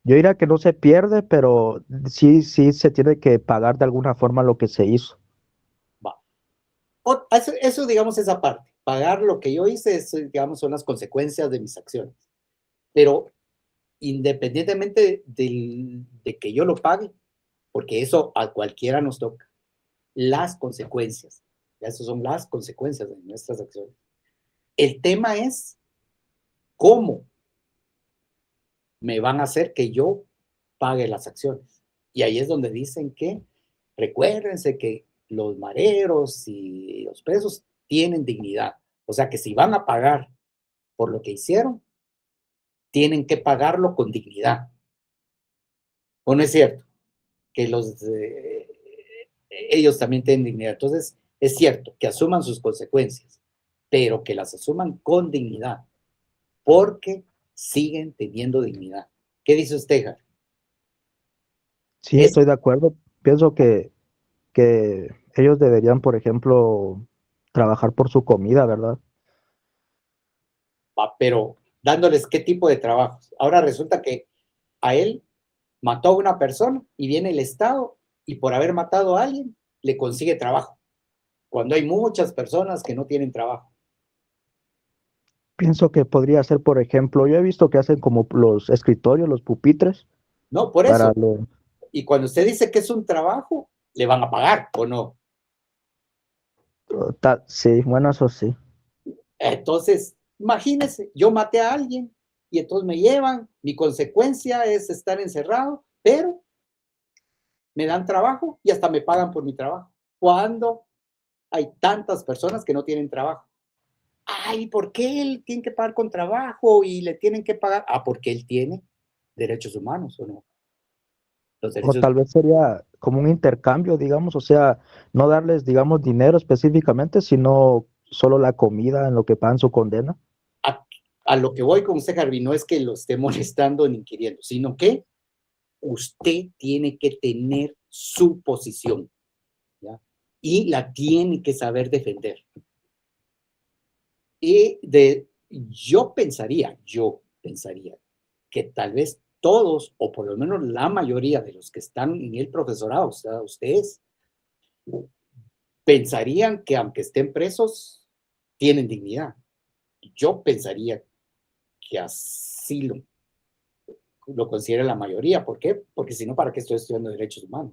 Yo diría que no se pierde, pero sí se tiene que pagar de alguna forma lo que se hizo. Va. Eso, digamos, esa parte. Pagar lo que yo hice, digamos, son las consecuencias de mis acciones. Pero independientemente de que yo lo pague, porque eso a cualquiera nos toca, las consecuencias, esas son las consecuencias de nuestras acciones. El tema es cómo me van a hacer que yo pague las acciones. Y ahí es donde dicen que, recuérdense que los mareros y los presos tienen dignidad. O sea que si van a pagar por lo que hicieron, tienen que pagarlo con dignidad. ¿O no es cierto? Que ellos también tienen dignidad. Entonces, es cierto que asuman sus consecuencias, pero que las asuman con dignidad, porque siguen teniendo dignidad. ¿Qué dice usted, Harry? Sí, estoy de acuerdo. Pienso que ellos deberían, por ejemplo, trabajar por su comida, ¿verdad? Pero dándoles qué tipo de trabajos. Ahora resulta que a él mató a una persona y viene el Estado y por haber matado a alguien le consigue trabajo, cuando hay muchas personas que no tienen trabajo. Pienso que podría ser, por ejemplo, yo he visto que hacen como los escritorios, los pupitres. No, por para eso. Y cuando usted dice que es un trabajo, le van a pagar, ¿o no? Sí, bueno, eso sí. Entonces, imagínese, yo maté a alguien y entonces me llevan, mi consecuencia es estar encerrado, pero me dan trabajo y hasta me pagan por mi trabajo. Cuando hay tantas personas que no tienen trabajo. Ay, ¿por qué él tiene que pagar con trabajo y le tienen que pagar? Ah, porque él tiene derechos humanos, ¿o no? O tal vez sería como un intercambio, digamos, o sea, no darles, digamos, dinero específicamente, sino solo la comida en lo que pagan su condena. A lo que voy con usted, Harvey, no es que lo esté molestando ni inquiriendo, sino que usted tiene que tener su posición, ¿ya? Y la tiene que saber defender. Y yo pensaría que tal vez todos, o por lo menos la mayoría de los que están en el profesorado, o sea, ustedes, pensarían que aunque estén presos, tienen dignidad. Yo pensaría que así lo considera la mayoría. ¿Por qué? Porque si no, ¿para qué estoy estudiando derechos humanos?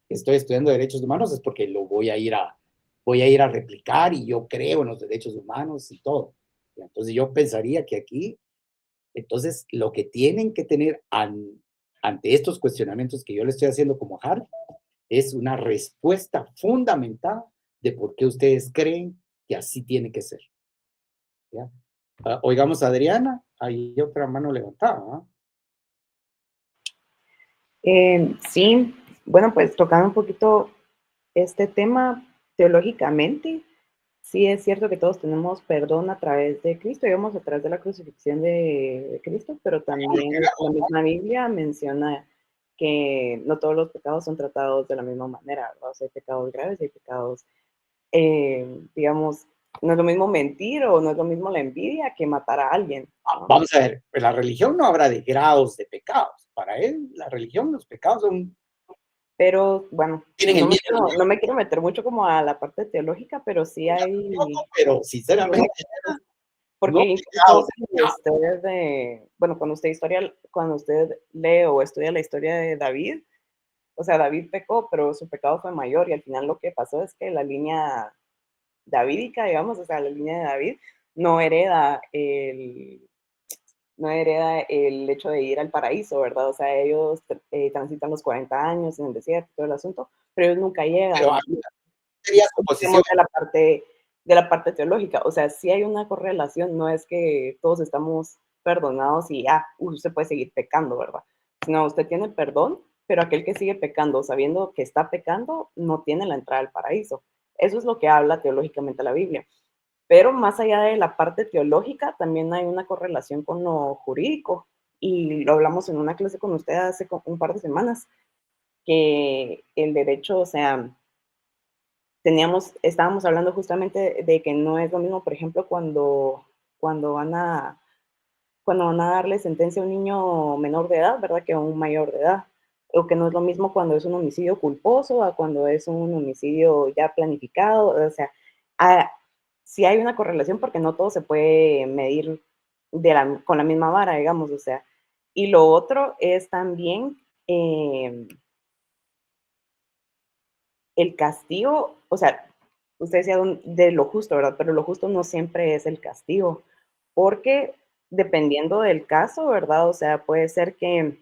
Estoy estudiando derechos humanos es porque lo voy a ir a replicar y yo creo en los derechos humanos y todo. Entonces yo pensaría que aquí, entonces lo que tienen que tener ante estos cuestionamientos que yo le estoy haciendo como Harvey es una respuesta fundamental de por qué ustedes creen que así tiene que ser. ¿Ya? Oigamos a Adriana, hay otra mano levantada. Sí, bueno, pues tocando un poquito este tema teológicamente, sí es cierto que todos tenemos perdón a través de Cristo, digamos, a través de la crucifixión de Cristo, pero también la misma Biblia menciona que no todos los pecados son tratados de la misma manera, o sea, hay pecados graves, hay pecados, digamos, no es lo mismo mentir o no es lo mismo la envidia que matar a alguien, ¿no? Vamos a ver, en la religión no habrá de grados de pecados. Para él, la religión, los pecados son... Pero, bueno, tienen el mismo. no me quiero meter mucho como a la parte teológica, pero sí hay... No, pero sinceramente... Porque no, incluso cuando usted lee o estudia la historia de David, O sea, David pecó, pero su pecado fue mayor y al final lo que pasó es que la línea davídica, digamos, o sea, la línea de David no hereda el hecho de ir al paraíso, ¿verdad? O sea, ellos transitan los 40 años en el desierto, todo el asunto, pero ellos nunca llegan. Pero sería su posición. De la parte teológica, o sea, sí hay una correlación, no es que todos estamos perdonados y usted puede seguir pecando, ¿verdad? No, usted tiene perdón, pero aquel que sigue pecando sabiendo que está pecando no tiene la entrada al paraíso. Eso es lo que habla teológicamente la Biblia. Pero más allá de la parte teológica, también hay una correlación con lo jurídico. Y lo hablamos en una clase con usted hace un par de semanas, que el derecho, o sea, estábamos hablando justamente de que no es lo mismo, por ejemplo, cuando van a darle sentencia a un niño menor de edad, ¿verdad? Que a un mayor de edad. O que no es lo mismo cuando es un homicidio culposo a cuando es un homicidio ya planificado. O sea, sí hay una correlación porque no todo se puede medir con la misma vara, digamos. O sea, y lo otro es también el castigo, o sea, usted decía de lo justo, ¿verdad? Pero lo justo no siempre es el castigo, porque dependiendo del caso, ¿verdad? O sea, puede ser que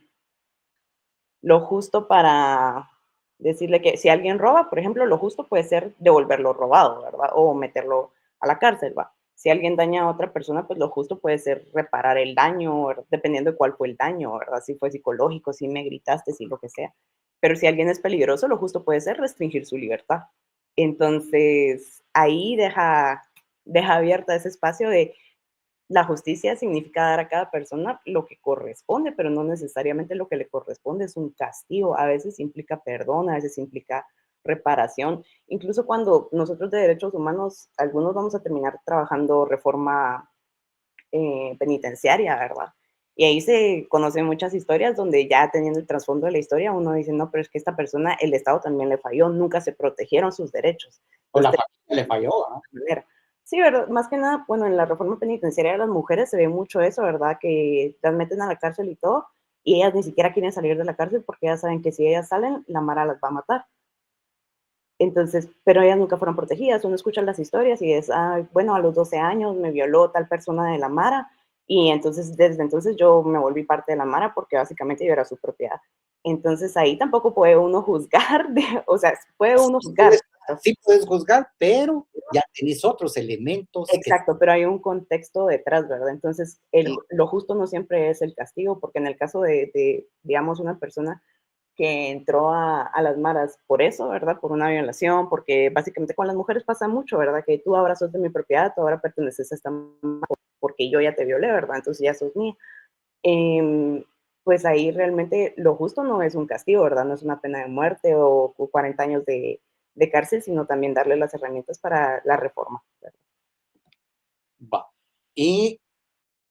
lo justo para decirle que si alguien roba, por ejemplo, lo justo puede ser devolverlo robado, ¿verdad? O meterlo a la cárcel, ¿va? Si alguien daña a otra persona, pues lo justo puede ser reparar el daño, ¿verdad? Dependiendo de cuál fue el daño, ¿verdad? Si fue psicológico, si me gritaste, si lo que sea. Pero si alguien es peligroso, lo justo puede ser restringir su libertad. Entonces, ahí deja abierta ese espacio de la justicia significa dar a cada persona lo que corresponde, pero no necesariamente lo que le corresponde es un castigo. A veces implica perdón, a veces implica reparación. Incluso cuando nosotros de derechos humanos, algunos vamos a terminar trabajando reforma penitenciaria, ¿verdad? Y ahí se conocen muchas historias donde ya teniendo el trasfondo de la historia, uno dice, no, pero es que esta persona, el Estado también le falló, nunca se protegieron sus derechos. O la familia le falló, ¿no? Sí, ¿verdad? Más que nada, bueno, en la reforma penitenciaria de las mujeres se ve mucho eso, ¿verdad? Que las meten a la cárcel y todo, y ellas ni siquiera quieren salir de la cárcel porque ellas saben que si ellas salen, la mara las va a matar. Entonces, pero ellas nunca fueron protegidas. Uno escucha las historias y es, bueno, a los 12 años me violó tal persona de la mara, y entonces, desde entonces yo me volví parte de la mara porque básicamente yo era su propiedad. Entonces, ahí tampoco puede uno juzgar, o sea, puede uno juzgar. Sí puedes juzgar, pero ya tenés otros elementos. Exacto, pero hay un contexto detrás, ¿verdad? Entonces, lo justo no siempre es el castigo, porque en el caso de digamos, una persona que entró a las maras por eso, ¿verdad? Por una violación, porque básicamente con las mujeres pasa mucho, ¿verdad? Que tú ahora sos de mi propiedad, tú ahora perteneces a esta mara porque yo ya te violé, ¿verdad? Entonces ya sos mía. Pues ahí realmente lo justo no es un castigo, ¿verdad? No es una pena de muerte o 40 años de cárcel, sino también darle las herramientas para la reforma, ¿verdad? Va. Y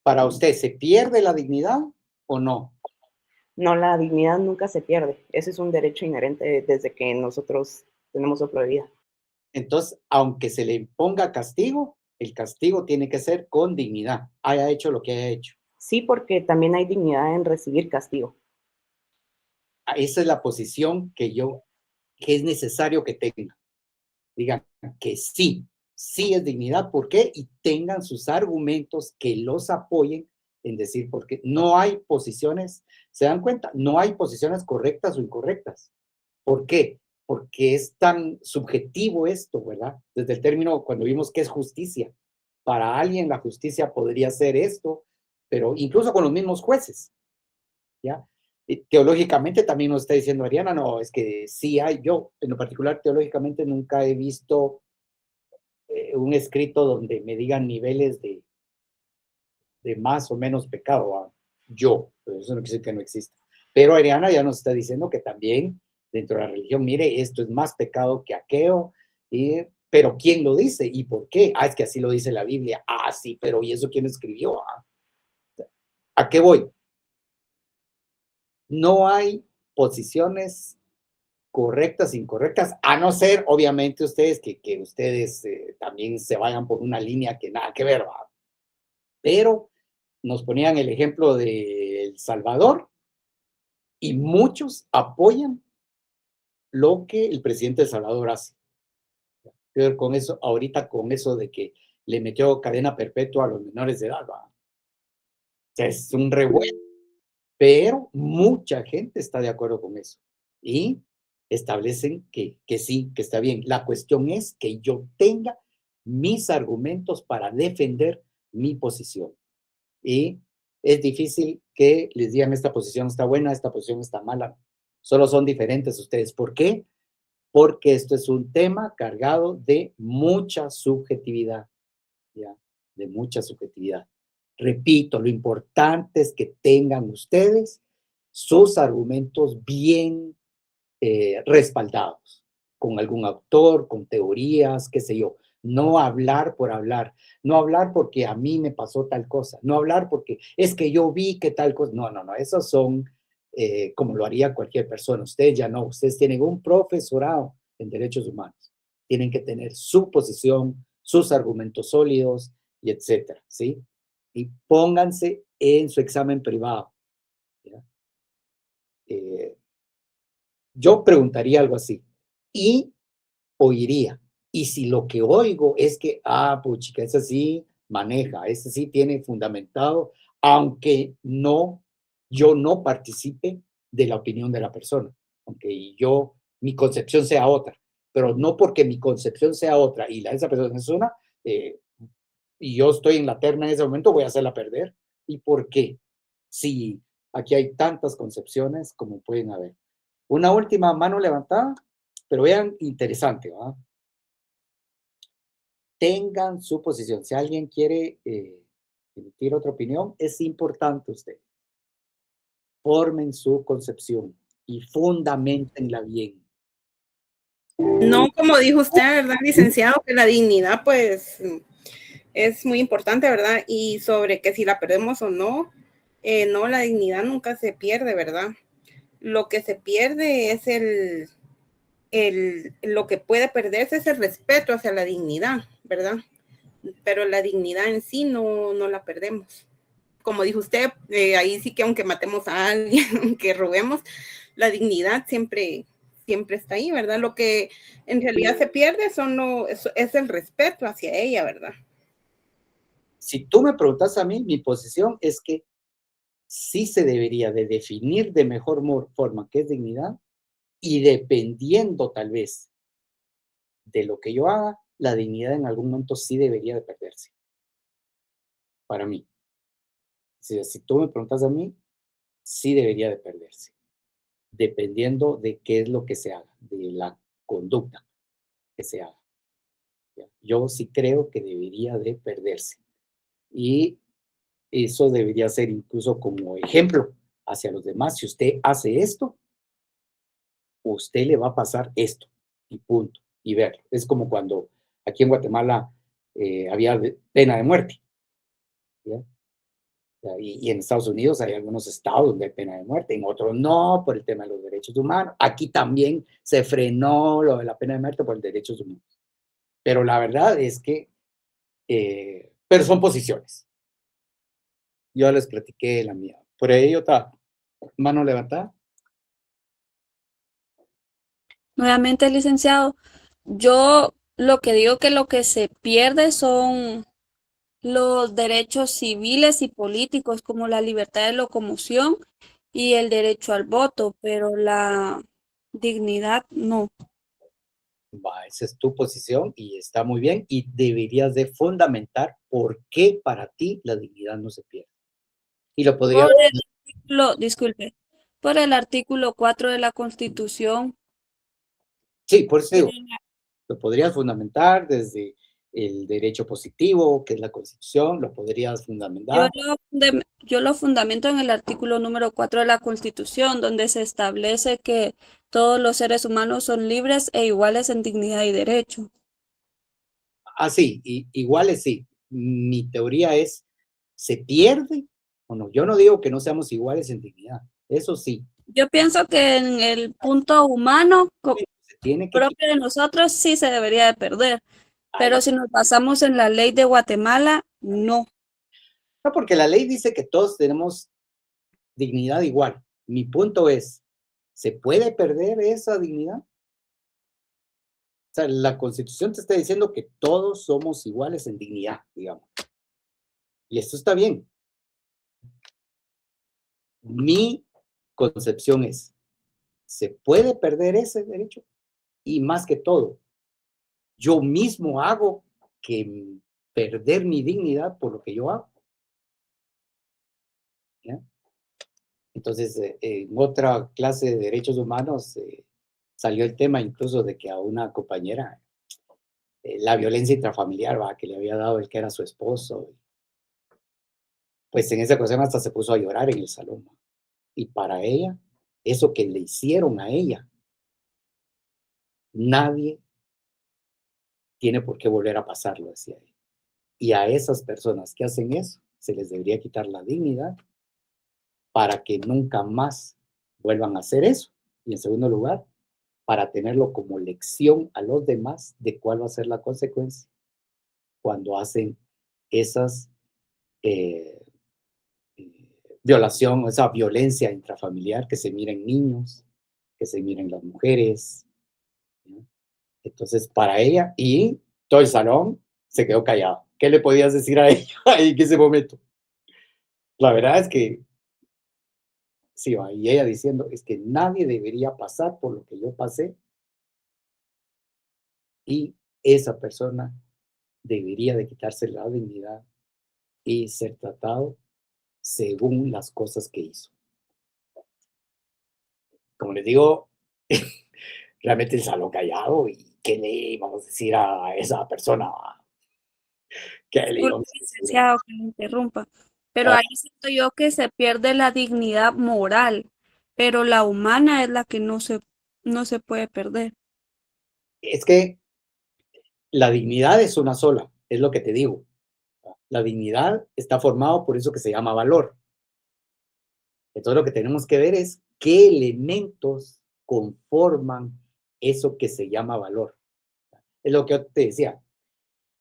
para usted, ¿se pierde la dignidad o no? No, la dignidad nunca se pierde. Ese es un derecho inherente desde que nosotros tenemos soplo de vida. Entonces, aunque se le imponga castigo, el castigo tiene que ser con dignidad, haya hecho lo que haya hecho. Sí, porque también hay dignidad en recibir castigo. Esa es la posición que es necesario que tengan. Digan que sí es dignidad. ¿Por qué? Y tengan sus argumentos que los apoyen en decir, porque no hay posiciones, ¿se dan cuenta? No hay posiciones correctas o incorrectas. ¿Por qué? Porque es tan subjetivo esto, ¿verdad? Desde el término, cuando vimos que es justicia. Para alguien la justicia podría ser esto, pero incluso con los mismos jueces, ¿ya? Teológicamente también nos está diciendo Ariana, no, es que sí hay, yo en lo particular teológicamente nunca he visto un escrito donde me digan niveles de más o menos pecado, yo, pero eso no quiere decir que no exista. Pero Ariana ya nos está diciendo que también dentro de la religión, mire, esto es más pecado que aquello, pero ¿quién lo dice? ¿Y por qué? Es que así lo dice la Biblia. Sí, pero ¿y eso quién escribió? ¿A qué voy? No hay posiciones correctas, incorrectas, a no ser, obviamente, ustedes, que ustedes también se vayan por una línea que nada que ver, ¿va? Pero nos ponían el ejemplo de El Salvador y muchos apoyan lo que el presidente de El Salvador hace. Que ver con eso, ahorita con eso de que le metió cadena perpetua a los menores de edad, ¿va? O sea, es un revuelo, pero mucha gente está de acuerdo con eso y establecen que sí, que está bien. La cuestión es que yo tenga mis argumentos para defender mi posición. Y es difícil que les digan esta posición está buena, esta posición está mala. Solo son diferentes ustedes. ¿Por qué? Porque esto es un tema cargado de mucha subjetividad, ¿ya? De mucha subjetividad. Repito, lo importante es que tengan ustedes sus argumentos bien respaldados, con algún autor, con teorías, qué sé yo. No hablar por hablar, no hablar porque a mí me pasó tal cosa, no hablar porque es que yo vi que tal cosa. No, esos son como lo haría cualquier persona. Ustedes ya no, ustedes tienen un profesorado en derechos humanos. Tienen que tener su posición, sus argumentos sólidos y etcétera, ¿sí? Y pónganse en su examen privado, ¿ya? Yo preguntaría algo así y oiría. Y si lo que oigo es que, puchica, ese sí maneja, ese sí tiene fundamentado, aunque yo no participe de la opinión de la persona, aunque mi concepción sea otra, pero no porque mi concepción sea otra y esa persona es una, y yo estoy en la terna en ese momento, voy a hacerla perder. ¿Y por qué? Si aquí hay tantas concepciones como pueden haber. Una última mano levantada, pero vean, interesante, ¿verdad? Tengan su posición. Si alguien quiere emitir otra opinión, es importante ustedes. Formen su concepción y fundamentenla bien. No, como dijo usted, ¿verdad, licenciado? Que la dignidad, pues, es muy importante, ¿verdad? Y sobre que si la perdemos o no, no, la dignidad nunca se pierde, ¿verdad? Lo que se pierde es lo que puede perderse es el respeto hacia la dignidad, ¿verdad? Pero la dignidad en sí no la perdemos. Como dijo usted, ahí sí que aunque matemos a alguien, aunque robemos, la dignidad siempre está ahí, ¿verdad? Lo que en realidad se pierde es el respeto hacia ella, ¿verdad? Si tú me preguntas a mí, mi posición es que sí se debería de definir de mejor forma qué es dignidad y dependiendo tal vez de lo que yo haga, la dignidad en algún momento sí debería de perderse. Para mí. Si tú me preguntas a mí, sí debería de perderse. Dependiendo de qué es lo que se haga, de la conducta que se haga. Yo sí creo que debería de perderse. Y eso debería ser incluso como ejemplo hacia los demás. Si usted hace esto, usted le va a pasar esto, y punto, y verlo. Es como cuando aquí en Guatemala había pena de muerte, ¿ya? Y en Estados Unidos hay algunos estados donde hay pena de muerte, en otros no, por el tema de los derechos humanos. Aquí también se frenó lo de la pena de muerte por los derechos humanos. Pero la verdad es que, pero son posiciones. Yo les platiqué la mía. Por ahí otra mano levantada. Nuevamente, licenciado, yo lo que digo que lo que se pierde son los derechos civiles y políticos, como la libertad de locomoción y el derecho al voto, pero la dignidad no. Esa es tu posición y está muy bien y deberías de fundamentar por qué para ti la dignidad no se pierde. Y lo podría... Disculpe, por el artículo 4 de la Constitución. Sí, por eso digo, lo podrías fundamentar desde el derecho positivo, que es la Constitución, lo podrías fundamentar. Yo lo fundamento en el artículo número 4 de la Constitución, donde se establece que todos los seres humanos son libres e iguales en dignidad y derecho. Sí, iguales sí. Mi teoría es, ¿se pierde o no? Yo no digo que no seamos iguales en dignidad, eso sí. Yo pienso que en el punto humano propio de nosotros sí se debería de perder, pero si nos basamos en la ley de Guatemala, no. No, porque la ley dice que todos tenemos dignidad igual. Mi punto es, ¿se puede perder esa dignidad? O sea, la Constitución te está diciendo que todos somos iguales en dignidad, digamos. Y esto está bien. Mi concepción es, ¿se puede perder ese derecho? Y más que todo, yo mismo hago que perder mi dignidad por lo que yo hago. ¿Ya? Entonces, en otra clase de derechos humanos salió el tema incluso de que a una compañera, la violencia intrafamiliar, que le había dado el que era su esposo, pues en esa ocasión hasta se puso a llorar en el salón. Y para ella, eso que le hicieron a ella, nadie tiene por qué volver a pasarlo, decía ella. Y a esas personas que hacen eso, se les debería quitar la dignidad para que nunca más vuelvan a hacer eso. Y en segundo lugar, para tenerlo como lección a los demás de cuál va a ser la consecuencia cuando hacen esas violación, esa violencia intrafamiliar, que se miren niños, que se miren las mujeres. ¿No? Entonces, para ella, y todo el salón se quedó callado. ¿Qué le podías decir a ella en ese momento? La verdad es que, sí, y ella diciendo, es que nadie debería pasar por lo que yo pasé, y esa persona debería de quitarse la dignidad y ser tratado según las cosas que hizo. Como les digo, realmente el salón callado, y ¿qué le íbamos a decir a esa persona? ¿Qué le íbamos a decir? Licenciado, que me interrumpa, pero ahí siento yo que se pierde la dignidad moral, pero la humana es la que no se puede perder. Es que la dignidad es una sola, es lo que te digo. La dignidad está formada por eso que se llama valor. Entonces lo que tenemos que ver es qué elementos conforman eso que se llama valor. Es lo que yo te decía.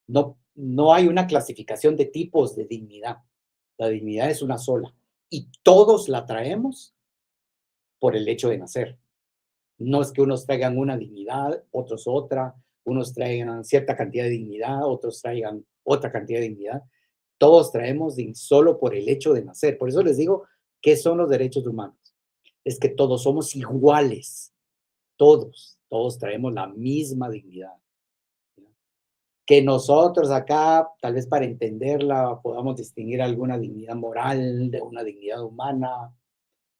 No hay una clasificación de tipos de dignidad. La dignidad es una sola. Y todos la traemos por el hecho de nacer. No es que unos traigan una dignidad, otros otra, unos traigan cierta cantidad de dignidad, otros traigan otra cantidad de dignidad. Todos traemos solo por el hecho de nacer. Por eso les digo, ¿qué son los derechos humanos? Es que todos somos iguales. Todos traemos la misma dignidad. Que nosotros acá, tal vez para entenderla, podamos distinguir alguna dignidad moral de una dignidad humana,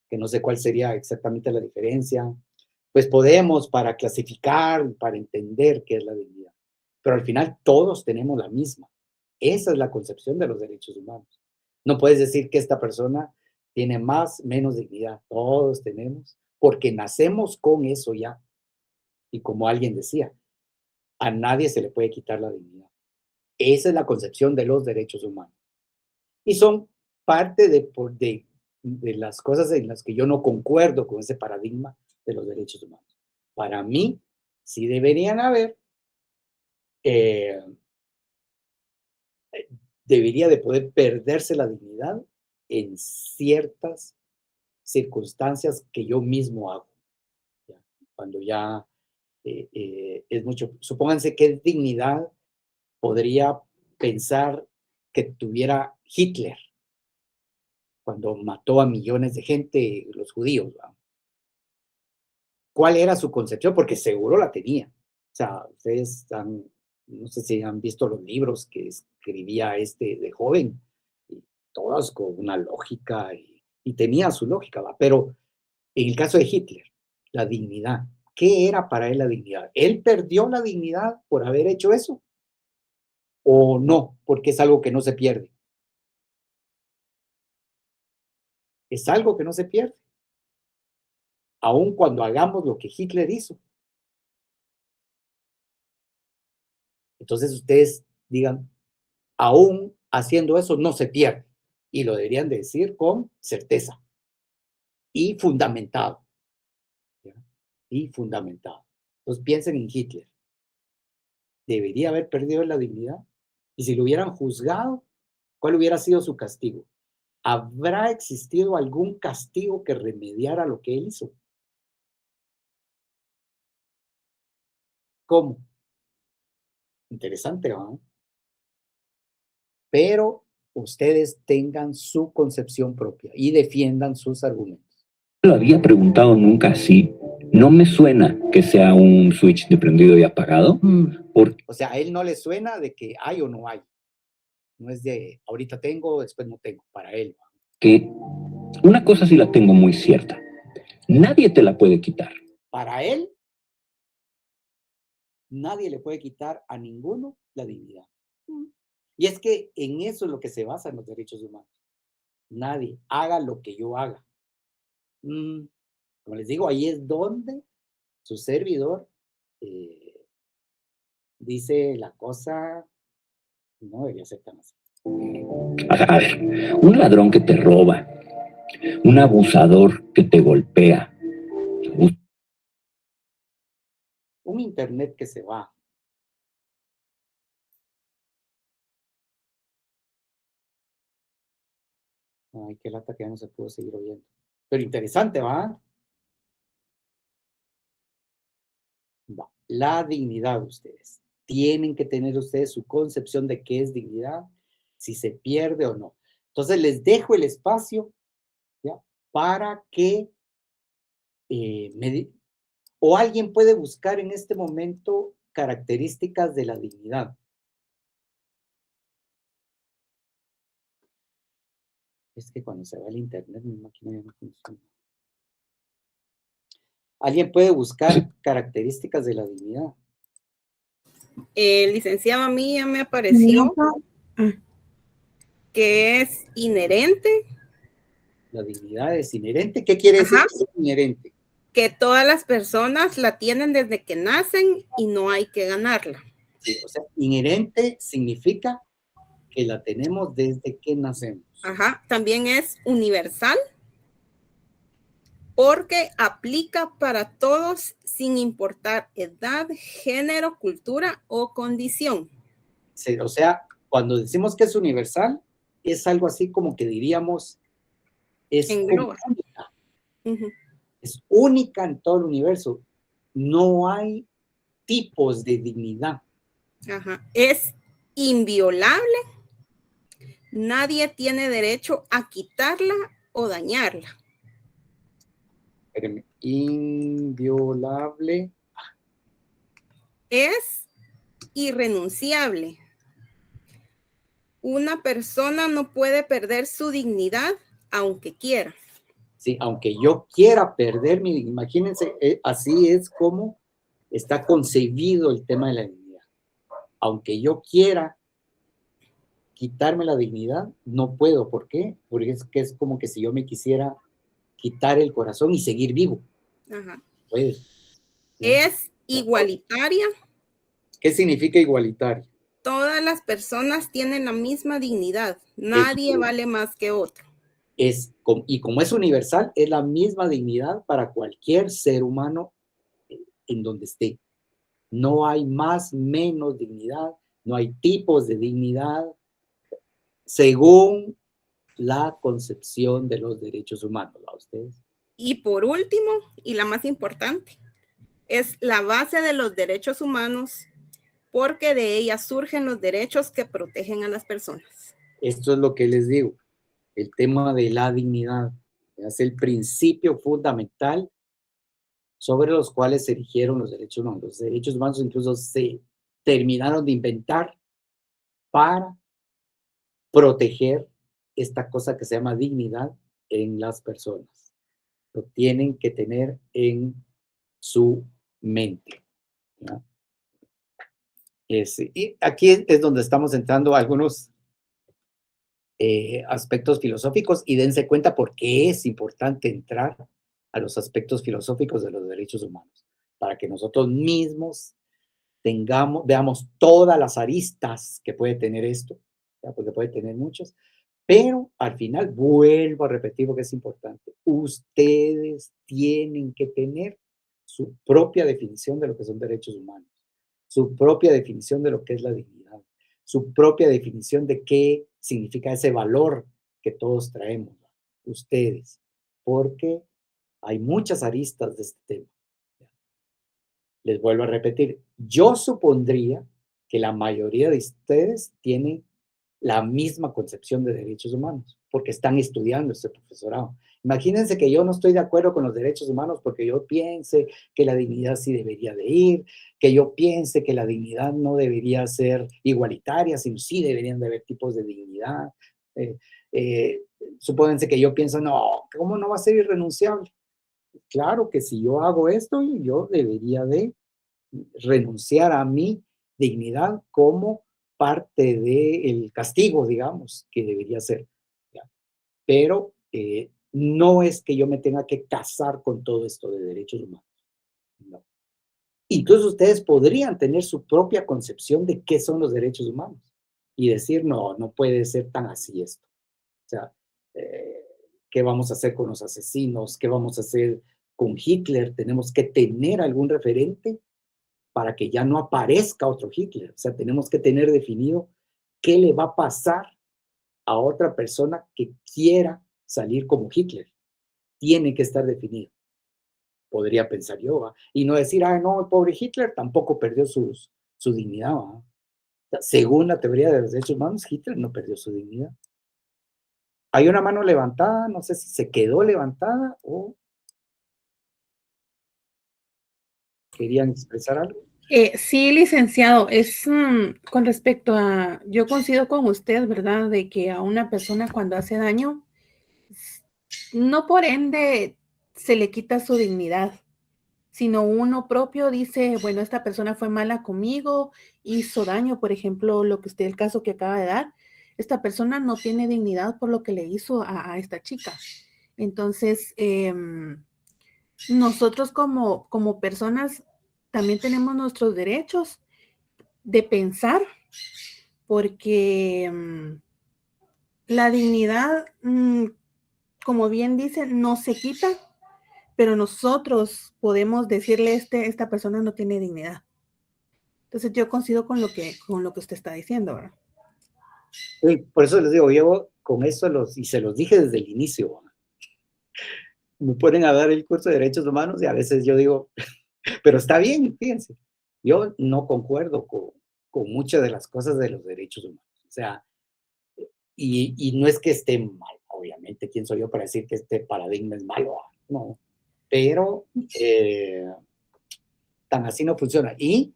que no sé cuál sería exactamente la diferencia. Pues podemos para clasificar, para entender qué es la dignidad. Pero al final todos tenemos la misma. Esa es la concepción de los derechos humanos. No puedes decir que esta persona tiene más, menos dignidad. Todos tenemos, porque nacemos con eso ya. Y como alguien decía, a nadie se le puede quitar la dignidad. Esa es la concepción de los derechos humanos. Y son parte de las cosas en las que yo no concuerdo con ese paradigma de los derechos humanos. Para mí, sí deberían haber, debería de poder perderse la dignidad en ciertas circunstancias que yo mismo hago. ¿Ya? Cuando ya es mucho. Supónganse qué dignidad podría pensar que tuviera Hitler cuando mató a millones de gente, los judíos. ¿Va? ¿Cuál era su concepción? Porque seguro la tenía. O sea, ustedes no sé si han visto los libros que escribía de joven, y todos con una lógica, y tenía su lógica, ¿va? Pero en el caso de Hitler, la dignidad, ¿qué era para él la dignidad? ¿Él perdió la dignidad por haber hecho eso? ¿O no? Porque es algo que no se pierde. Es algo que no se pierde. Aun cuando hagamos lo que Hitler hizo. Entonces ustedes digan, aún haciendo eso no se pierde. Y lo deberían de decir con certeza. Y fundamentado. ¿Ya? Y fundamentado. Entonces piensen en Hitler. ¿Debería haber perdido la dignidad? Y si lo hubieran juzgado, ¿cuál hubiera sido su castigo? ¿Habrá existido algún castigo que remediara lo que él hizo? ¿Cómo? Interesante, ¿no? Pero ustedes tengan su concepción propia y defiendan sus argumentos. No lo había preguntado nunca así. No me suena que sea un switch de prendido y apagado. O sea, a él no le suena de que hay o no hay. No es de ahorita tengo, después no tengo, para él. Que una cosa sí la tengo muy cierta. Nadie te la puede quitar. Para él, nadie le puede quitar a ninguno la dignidad. Y es que en eso es lo que se basa en los derechos humanos. Nadie haga lo que yo haga. Como les digo, ahí es donde su servidor dice la cosa no debería ser tan así. A ver, un ladrón que te roba, un abusador que te golpea, un internet que se va. Ay, qué lata que ya no se pudo seguir oyendo. Pero interesante, ¿va? Va. La dignidad, ustedes. Tienen que tener ustedes su concepción de qué es dignidad, si se pierde o no. Entonces les dejo el espacio, ¿ya? Para que o alguien puede buscar en este momento características de la dignidad. Es que cuando se va el internet, mi máquina ya no funciona. ¿Alguien puede buscar características de la dignidad? Licenciado, a mí ya me apareció que es inherente. La dignidad es inherente. ¿Qué quiere decir que es inherente? Que todas las personas la tienen desde que nacen y no hay que ganarla. Sí, o sea, inherente significa que la tenemos desde que nacemos. Ajá, también es universal porque aplica para todos sin importar edad, género, cultura o condición. Sí, o sea, cuando decimos que es universal, es algo así como que diríamos, es única. Es única en todo el universo. No hay tipos de dignidad. Ajá. Es inviolable. Nadie tiene derecho a quitarla o dañarla. Espérenme. Inviolable. Es irrenunciable. Una persona no puede perder su dignidad aunque quiera. Sí, aunque yo quiera perder mi, imagínense, así es como está concebido el tema de la dignidad. Aunque yo quiera quitarme la dignidad, no puedo. ¿Por qué? Porque es que es como que si yo me quisiera quitar el corazón y seguir vivo. Ajá. Puede. Es igualitaria. ¿Qué significa igualitaria? Todas las personas tienen la misma dignidad. Nadie vale más que otro. Y como es universal, es la misma dignidad para cualquier ser humano en donde esté. No hay más, menos dignidad, no hay tipos de dignidad según la concepción de los derechos humanos, ¿va ustedes? Y por último, y la más importante, es la base de los derechos humanos porque de ella surgen los derechos que protegen a las personas. Esto es lo que les digo. El tema de la dignidad es el principio fundamental sobre los cuales se erigieron los derechos humanos. Los derechos humanos incluso se terminaron de inventar para proteger esta cosa que se llama dignidad en las personas. Lo tienen que tener en su mente, ¿no? Y aquí es donde estamos entrando a algunos aspectos filosóficos y dense cuenta por qué es importante entrar a los aspectos filosóficos de los derechos humanos, para que nosotros mismos veamos todas las aristas que puede tener esto, ¿ya? Porque puede tener muchas, pero al final vuelvo a repetir porque es importante. Ustedes tienen que tener su propia definición de lo que son derechos humanos, su propia definición de lo que es la dignidad, su propia definición de qué significa ese valor que todos traemos, ustedes, porque hay muchas aristas de este tema. Les vuelvo a repetir, yo supondría que la mayoría de ustedes tienen la misma concepción de derechos humanos, porque están estudiando este profesorado. Imagínense que yo no estoy de acuerdo con los derechos humanos porque yo piense que la dignidad sí debería de ir, que yo piense que la dignidad no debería ser igualitaria, sino sí deberían de haber tipos de dignidad. Supónganse que yo pienso, no, ¿cómo no va a ser irrenunciable? Claro que si yo hago esto, yo debería de renunciar a mi dignidad como parte del castigo, digamos, que debería ser. ¿Ya? Pero no es que yo me tenga que casar con todo esto de derechos humanos. No. Incluso ustedes podrían tener su propia concepción de qué son los derechos humanos y decir, no, no puede ser tan así esto. O sea, ¿qué vamos a hacer con los asesinos? ¿Qué vamos a hacer con Hitler? Tenemos que tener algún referente para que ya no aparezca otro Hitler. O sea, tenemos que tener definido qué le va a pasar a otra persona que quiera salir como Hitler. Tiene que estar definido. Podría pensar yo, ¿va? Y no decir, no, el pobre Hitler tampoco perdió su dignidad, ¿va? O sea, según la teoría de los derechos humanos, Hitler no perdió su dignidad. Hay una mano levantada, no sé si se quedó levantada o querían expresar algo. Sí, licenciado, es con respecto a, yo coincido con usted, ¿verdad? De que a una persona cuando hace daño, no por ende se le quita su dignidad, sino uno propio dice, bueno, esta persona fue mala conmigo, hizo daño, por ejemplo, lo que usted, el caso que acaba de dar, esta persona no tiene dignidad por lo que le hizo a esta chica. Entonces, nosotros como personas también tenemos nuestros derechos de pensar, porque la dignidad, como bien dice, no se quita, pero nosotros podemos decirle, esta persona no tiene dignidad. Entonces yo coincido con lo que usted está diciendo, ¿verdad? Sí, por eso les digo, yo con eso y se los dije desde el inicio, ¿verdad? Me ponen a dar el curso de derechos humanos y a veces yo digo, pero está bien, fíjense, yo no concuerdo con muchas de las cosas de los derechos humanos. O sea, y no es que esté mal, obviamente, ¿quién soy yo para decir que este paradigma es malo? No, pero tan así no funciona. Y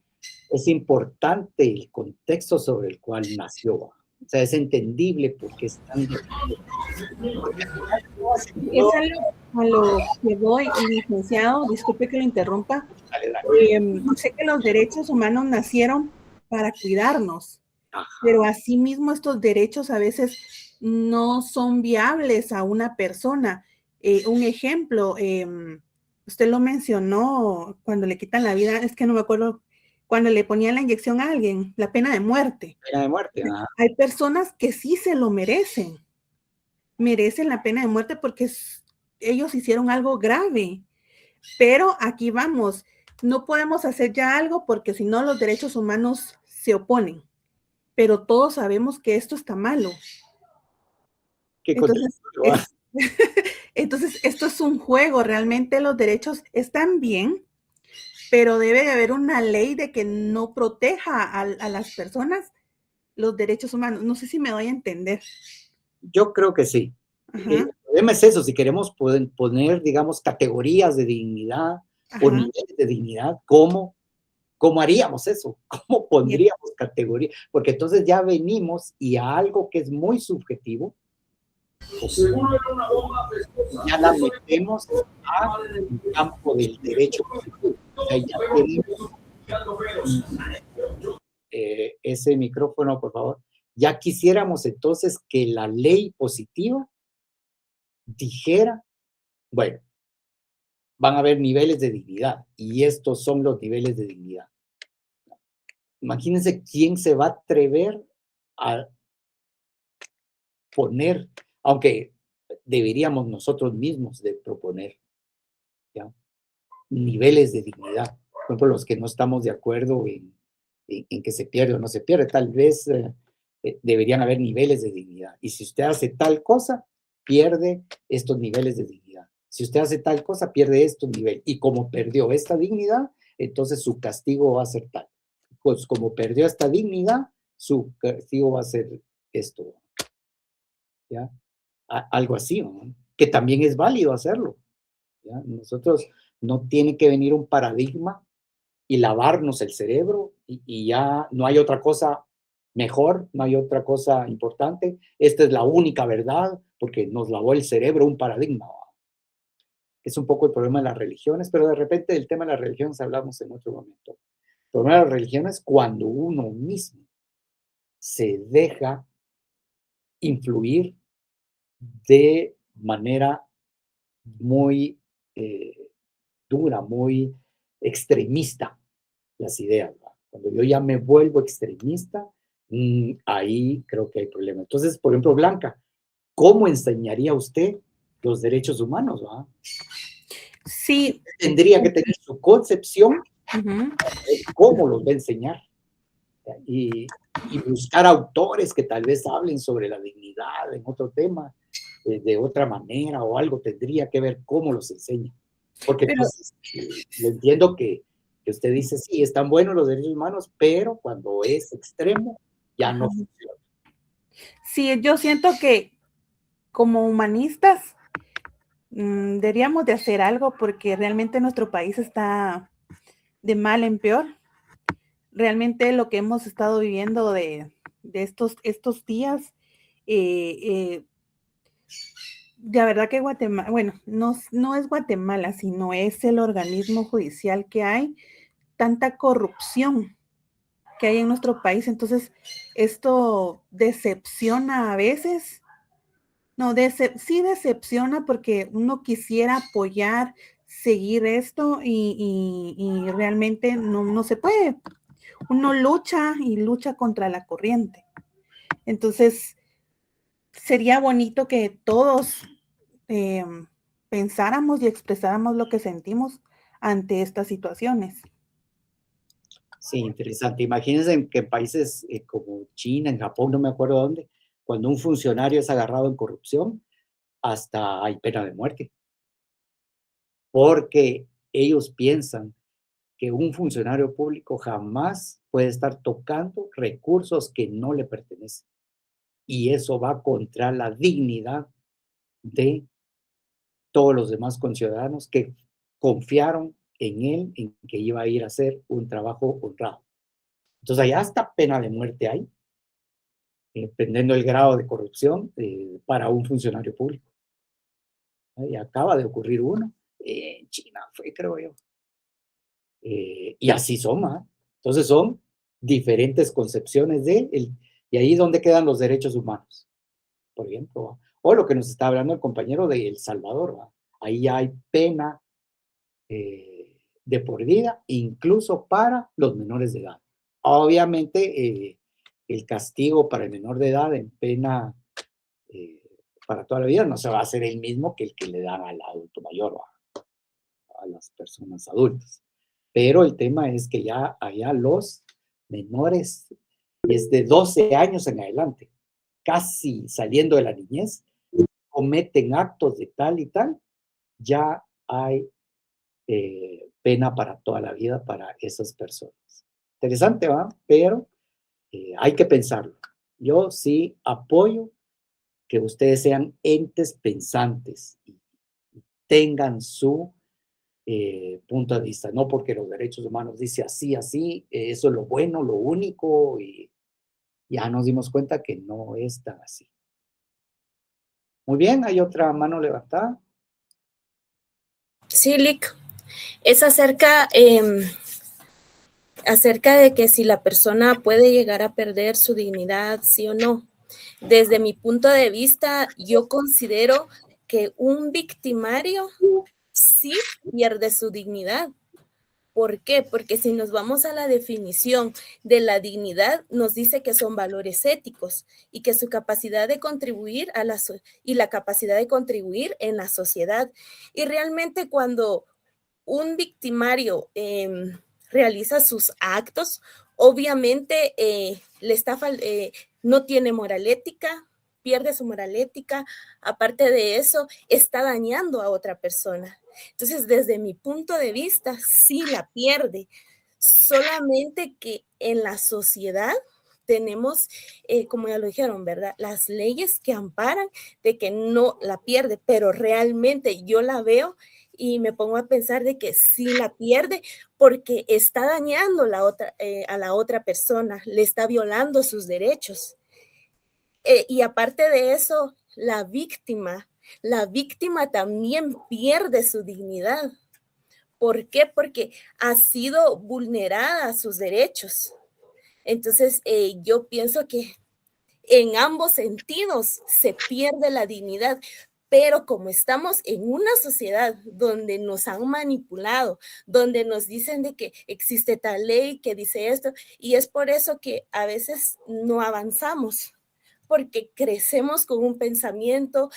es importante el contexto sobre el cual nació. O sea, es entendible porque es tan difícil. Es a lo que voy, licenciado, disculpe que lo interrumpa. Sé que los derechos humanos nacieron para cuidarnos, pero asimismo estos derechos a veces no son viables a una persona. Un ejemplo, usted lo mencionó cuando le quitan la vida, es que no me acuerdo, cuando le ponían la inyección a alguien, la pena de muerte. Pena de muerte, Hay personas que sí se lo merecen la pena de muerte porque ellos hicieron algo grave. Pero aquí vamos, no podemos hacer ya algo porque si no los derechos humanos se oponen. Pero todos sabemos que esto está malo. Entonces, esto es un juego. Realmente los derechos están bien, pero debe de haber una ley de que no proteja a las personas los derechos humanos. No sé si me doy a entender. Yo creo que sí. El problema es eso, si queremos poner, digamos, categorías de dignidad o niveles de dignidad, ¿cómo haríamos eso? ¿Cómo pondríamos categorías? Porque entonces ya venimos y a algo que es muy subjetivo, pues, ya la metemos al campo del derecho positivo. O sea, ya tenemos, ese micrófono, por favor. Ya quisiéramos entonces que la ley positiva dijera, bueno, van a haber niveles de dignidad y estos son los niveles de dignidad. Imagínense quién se va a atrever a poner, aunque deberíamos nosotros mismos de proponer, ¿ya? Niveles de dignidad. Por ejemplo, los que no estamos de acuerdo en que se pierde o no se pierde, tal vez deberían haber niveles de dignidad. Y si usted hace tal cosa, pierde estos niveles de dignidad. Si usted hace tal cosa, pierde estos niveles. Y como perdió esta dignidad, entonces su castigo va a ser tal. pues como perdió esta dignidad, su castigo va a ser esto, ¿ya? Algo así, ¿no? Que también es válido hacerlo, ¿ya? Nosotros no tiene que venir un paradigma y lavarnos el cerebro y ya no hay otra cosa mejor, no hay otra cosa importante. Esta es la única verdad porque nos lavó el cerebro un paradigma. Es un poco el problema de las religiones, pero de repente del tema de las religiones hablamos en otro momento. El problema de las religiones es cuando uno mismo se deja influir de manera muy dura, muy extremista las ideas, ¿va? Cuando yo ya me vuelvo extremista, ahí creo que hay problema. Entonces, por ejemplo, Blanca, ¿cómo enseñaría usted los derechos humanos, ¿va? Sí. Tendría que tener su concepción, cómo los va a enseñar. Y buscar autores que tal vez hablen sobre la dignidad en otro tema, de otra manera o algo, tendría que ver cómo los enseña. Porque pues, lo entiendo que usted dice, sí, están buenos los derechos humanos, pero cuando es extremo, ya no funciona. Sí, yo siento que como humanistas deberíamos de hacer algo porque realmente nuestro país está de mal en peor. Realmente lo que hemos estado viviendo de estos días, de verdad que Guatemala, bueno, no es Guatemala, sino es el organismo judicial que hay, tanta corrupción que hay en nuestro país. Entonces, esto decepciona a veces. No, sí decepciona porque uno quisiera apoyar, seguir esto y realmente no se puede. Uno lucha y lucha contra la corriente. Entonces, sería bonito que todos pensáramos y expresáramos lo que sentimos ante estas situaciones. Sí, interesante. Imagínense que en países como China, en Japón, no me acuerdo dónde, cuando un funcionario es agarrado en corrupción, hasta hay pena de muerte. Porque ellos piensan que un funcionario público jamás puede estar tocando recursos que no le pertenecen. Y eso va contra la dignidad de todos los demás conciudadanos que confiaron en él, en que iba a ir a hacer un trabajo honrado. Entonces, allá hasta pena de muerte hay, dependiendo del grado de corrupción para un funcionario público. Y acaba de ocurrir uno, en China fue, creo yo. Y así son, ¿ah? Entonces son diferentes concepciones y ahí es donde quedan los derechos humanos, por ejemplo, ¿va? O lo que nos está hablando el compañero de El Salvador, ¿va? Ahí ya hay pena de por vida, incluso para los menores de edad. Obviamente, el castigo para el menor de edad en pena para toda la vida no se va a hacer el mismo que el que le dan al adulto mayor, ¿va? A las personas adultas. Pero el tema es que ya allá los menores, desde 12 años en adelante, casi saliendo de la niñez, cometen actos de tal y tal, ya hay pena para toda la vida para esas personas. Interesante, ¿va? Pero hay que pensarlo. Yo sí apoyo que ustedes sean entes pensantes y tengan su punto de vista, no porque los derechos humanos dice así, eso es lo bueno, lo único, y ya nos dimos cuenta que no es tan así. Muy bien, hay otra mano levantada. Sí, Lick, es acerca de que si la persona puede llegar a perder su dignidad, sí o no. Desde mi punto de vista, yo considero que un victimario sí pierde su dignidad. ¿Por qué? Porque si nos vamos a la definición de la dignidad, nos dice que son valores éticos y que su capacidad de contribuir y la capacidad de contribuir en la sociedad. Y realmente cuando un victimario realiza sus actos, obviamente no tiene moral ética, pierde su moral ética, aparte de eso, está dañando a otra persona. Entonces, desde mi punto de vista, sí la pierde. solamente que en la sociedad tenemos, como ya lo dijeron, ¿verdad? Las leyes que amparan de que no la pierde, pero realmente yo la veo y me pongo a pensar de que sí la pierde porque está dañando a la otra persona, le está violando sus derechos. Y aparte de eso, la víctima también pierde su dignidad. ¿Por qué? Porque ha sido vulnerada sus derechos. Entonces, yo pienso que en ambos sentidos se pierde la dignidad, pero como estamos en una sociedad donde nos han manipulado, donde nos dicen de que existe tal ley que dice esto, y es por eso que a veces no avanzamos, porque crecemos con un pensamiento,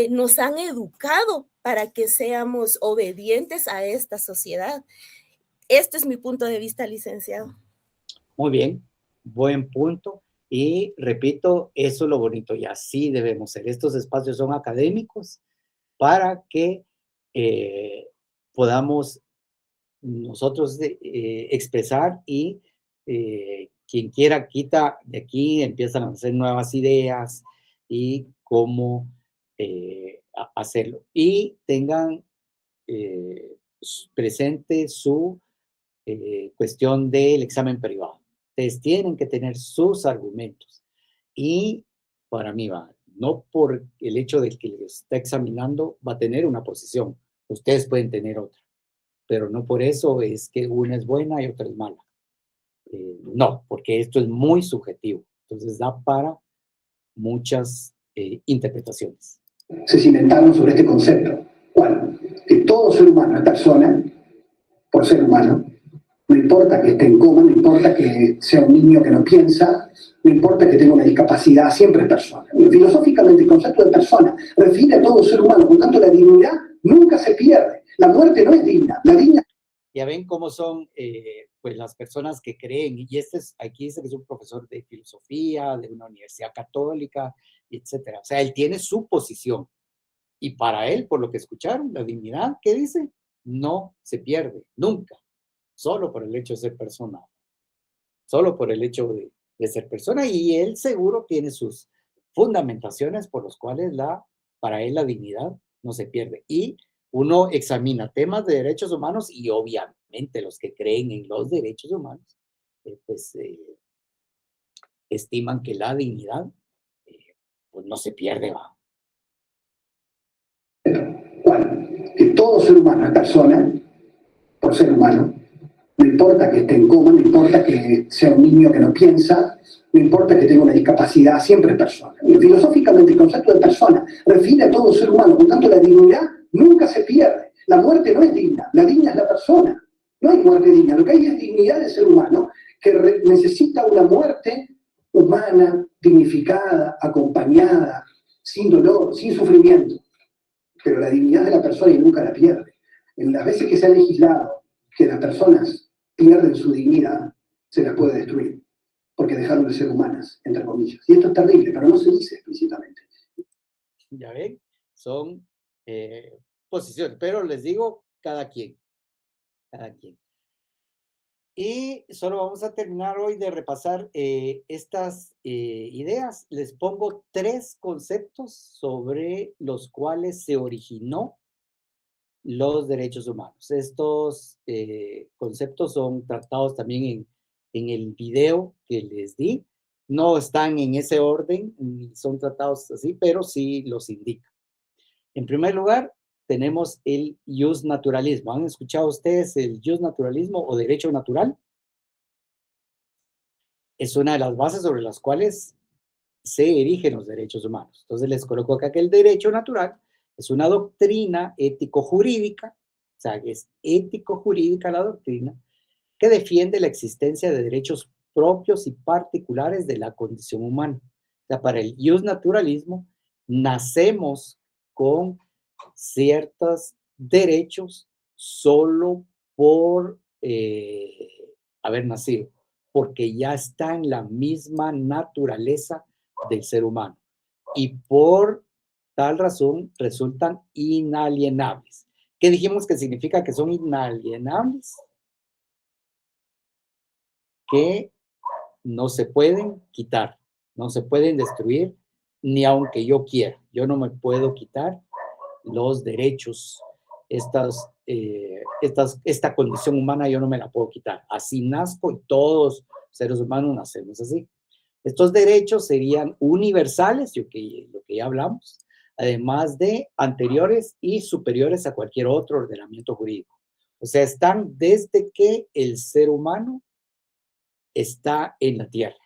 nos han educado para que seamos obedientes a esta sociedad. Este es mi punto de vista, licenciado. Muy bien, buen punto. Y repito, eso es lo bonito y así debemos ser. Estos espacios son académicos para que podamos nosotros expresar y quien quiera quita de aquí, empiezan a hacer nuevas ideas y cómo hacerlo. Y tengan presente su cuestión del examen privado. Ustedes tienen que tener sus argumentos. Y para mí no por el hecho de que les está examinando va a tener una posición. Ustedes pueden tener otra. Pero no por eso es que una es buena y otra es mala. No, porque esto es muy subjetivo. Entonces da para muchas interpretaciones. Se cimentaron sobre este concepto. ¿Cuál? Que todo ser humano es persona, por ser humano. No importa que esté en coma, no importa que sea un niño que no piensa, no importa que tenga una discapacidad, siempre es persona. Filosóficamente el concepto de persona refiere a todo ser humano, por tanto la dignidad nunca se pierde. La muerte no es digna, la digna... Ya ven cómo son pues las personas que creen, y aquí dice que es un profesor de filosofía, de una universidad católica, etcétera. O sea, él tiene su posición. Y para él, por lo que escucharon, la dignidad, ¿qué dice? No se pierde, nunca. Solo por el hecho de ser persona. Solo por el hecho de ser persona. Y él seguro tiene sus fundamentaciones por los cuales para él la dignidad no se pierde. Y uno examina temas de derechos humanos y obviamente los que creen en los derechos humanos, estiman que la dignidad pues no se pierde. Que todo ser humano es persona, por ser humano. No importa que esté en coma, no importa que sea un niño que no piensa, no importa que tenga una discapacidad, siempre es persona. Filosóficamente el concepto de persona refiere a todo ser humano, por tanto la dignidad nunca se pierde. La muerte no es digna, la digna es la persona. No hay muerte digna, lo que hay es dignidad del ser humano que necesita una muerte humana, dignificada, acompañada, sin dolor, sin sufrimiento. Pero la dignidad de la persona y nunca la pierde. En las veces que se ha legislado que las personas pierden su dignidad, se las puede destruir, porque dejaron de ser humanas, entre comillas. Y esto es terrible, pero no se dice explícitamente. Ya ven, son posiciones, pero les digo, cada quien. Y solo vamos a terminar hoy de repasar estas ideas. Les pongo 3 conceptos sobre los cuales se originó los derechos humanos. Estos conceptos son tratados también en el video que les di. No están en ese orden, ni son tratados así, pero sí los indica. En primer lugar, tenemos el justnaturalismo. ¿Han escuchado ustedes el justnaturalismo o derecho natural? Es una de las bases sobre las cuales se erigen los derechos humanos. Entonces les coloco acá que el derecho natural es una doctrina ético-jurídica, o sea, es ético-jurídica la doctrina, que defiende la existencia de derechos propios y particulares de la condición humana. O sea, para el justnaturalismo, nacemos con ciertos derechos solo por haber nacido, porque ya está en la misma naturaleza del ser humano. Y por tal razón resultan inalienables. ¿Qué dijimos que significa que son inalienables? que no se pueden quitar, no se pueden destruir, ni aunque yo quiera. Yo no me puedo quitar los derechos, esta condición humana yo no me la puedo quitar. Así nazco y todos seres humanos nacemos así. Estos derechos serían universales, lo que ya hablamos, además de anteriores y superiores a cualquier otro ordenamiento jurídico. O sea, están desde que el ser humano está en la tierra.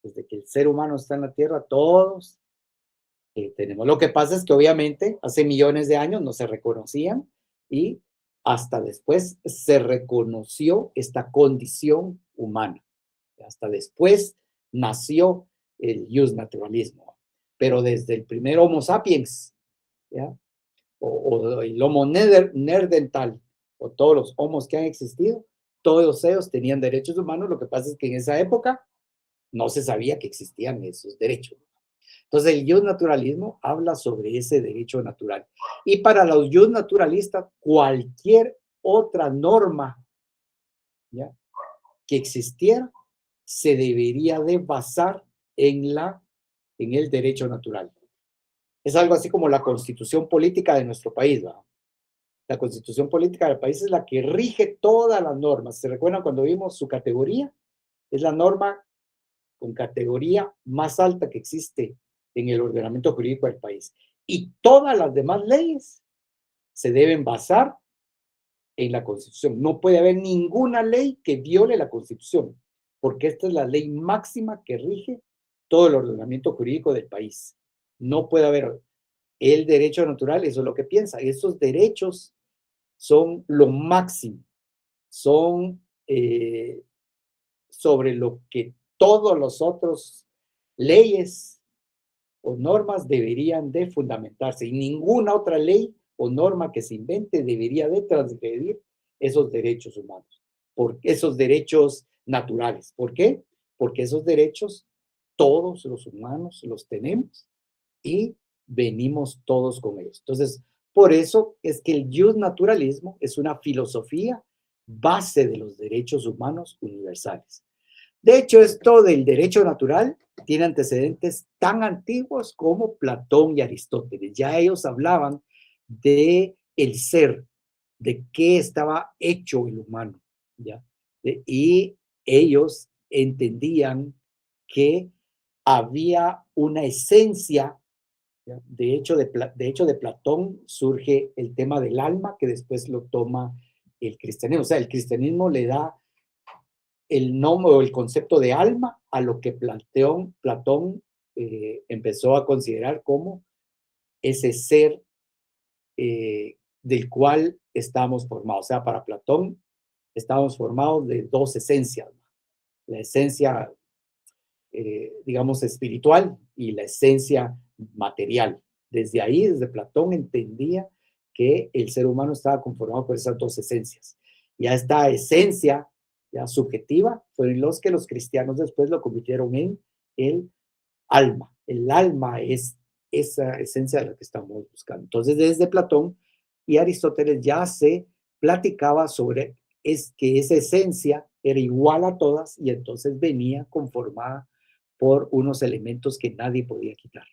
Desde que el ser humano está en la tierra, todos tenemos. Lo que pasa es que obviamente hace millones de años no se reconocían y hasta después se reconoció esta condición humana. Hasta después nació el justnaturalismo. Pero desde el primer Homo sapiens, ¿ya? O el Homo neandertal, o todos los homos que han existido, todos ellos tenían derechos humanos. Lo que pasa es que en esa época no se sabía que existían esos derechos. Entonces, el justnaturalismo habla sobre ese derecho natural. Y para los justnaturalistas, cualquier otra norma, ¿ya?, que existiera se debería de basar en el derecho natural. Es algo así como la constitución política de nuestro país, ¿verdad? La constitución política del país es la que rige todas las normas. ¿Se recuerdan cuando vimos su categoría? Es la norma con categoría más alta que existe en el ordenamiento jurídico del país. Y todas las demás leyes se deben basar en la Constitución. No puede haber ninguna ley que viole la Constitución, porque esta es la ley máxima que rige todo el ordenamiento jurídico del país. No puede haber el derecho natural, eso es lo que piensa. Esos derechos son lo máximo, son sobre lo que todos los otros leyes o normas deberían de fundamentarse, y ninguna otra ley o norma que se invente debería de transgredir esos derechos humanos, esos derechos naturales. ¿Por qué? Porque esos derechos todos los humanos los tenemos y venimos todos con ellos. Entonces, por eso es que el justnaturalismo es una filosofía base de los derechos humanos universales. De hecho, esto del derecho natural tiene antecedentes tan antiguos como Platón y Aristóteles. Ya ellos hablaban de el ser, de qué estaba hecho el humano, ¿ya? Y ellos entendían que había una esencia, ¿ya? De hecho, de Platón surge el tema del alma, que después lo toma el cristianismo. O sea, el cristianismo le da el nombre o el concepto de alma a lo que Platón empezó a considerar como ese ser del cual estamos formados. O sea, para Platón estamos formados de dos esencias, ¿no? La esencia, digamos, espiritual y la esencia material. Desde ahí, desde Platón, entendía que el ser humano estaba conformado por esas dos esencias. Y a esta esencia ya subjetiva fueron los que los cristianos después lo convirtieron en el alma. El alma es esa esencia de la que estamos buscando. Entonces, desde Platón y Aristóteles ya se platicaba sobre que esa esencia era igual a todas y entonces venía conformada por unos elementos que nadie podía quitar.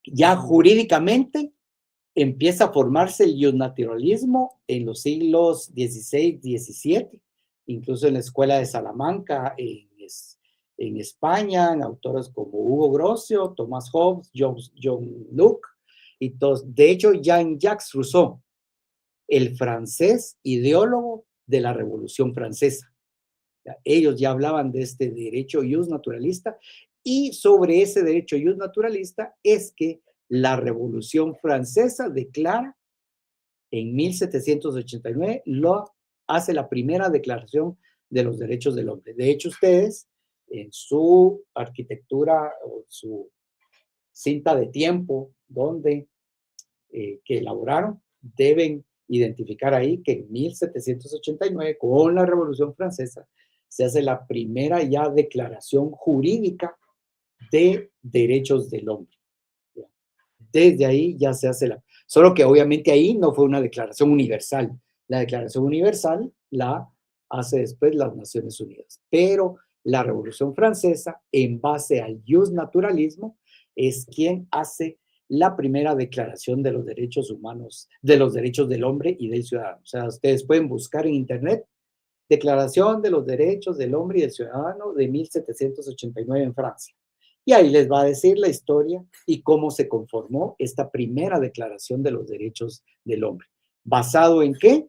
Ya jurídicamente empieza a formarse el justnaturalismo en los siglos XVI, XVII, incluso en la Escuela de Salamanca, en España, en autores como Hugo Grocio, Thomas Hobbes, John Locke, y todos. De hecho, Jean-Jacques Rousseau, el francés ideólogo de la Revolución Francesa. Ellos ya hablaban de este derecho justnaturalista, y sobre ese derecho justnaturalista es que la Revolución Francesa declara en 1789, hace la primera declaración de los derechos del hombre. De hecho, ustedes en su arquitectura o su cinta de tiempo que elaboraron, deben identificar ahí que en 1789, con la Revolución Francesa, se hace la primera ya declaración jurídica de derechos del hombre. Desde ahí ya se hace solo que obviamente ahí no fue una declaración universal. La declaración universal la hace después las Naciones Unidas. Pero la Revolución Francesa, en base al justnaturalismo, es quien hace la primera declaración de los derechos humanos, de los derechos del hombre y del ciudadano. O sea, ustedes pueden buscar en internet Declaración de los Derechos del Hombre y del Ciudadano de 1789 en Francia. Y ahí les va a decir la historia y cómo se conformó esta primera Declaración de los Derechos del Hombre. ¿Basado en qué?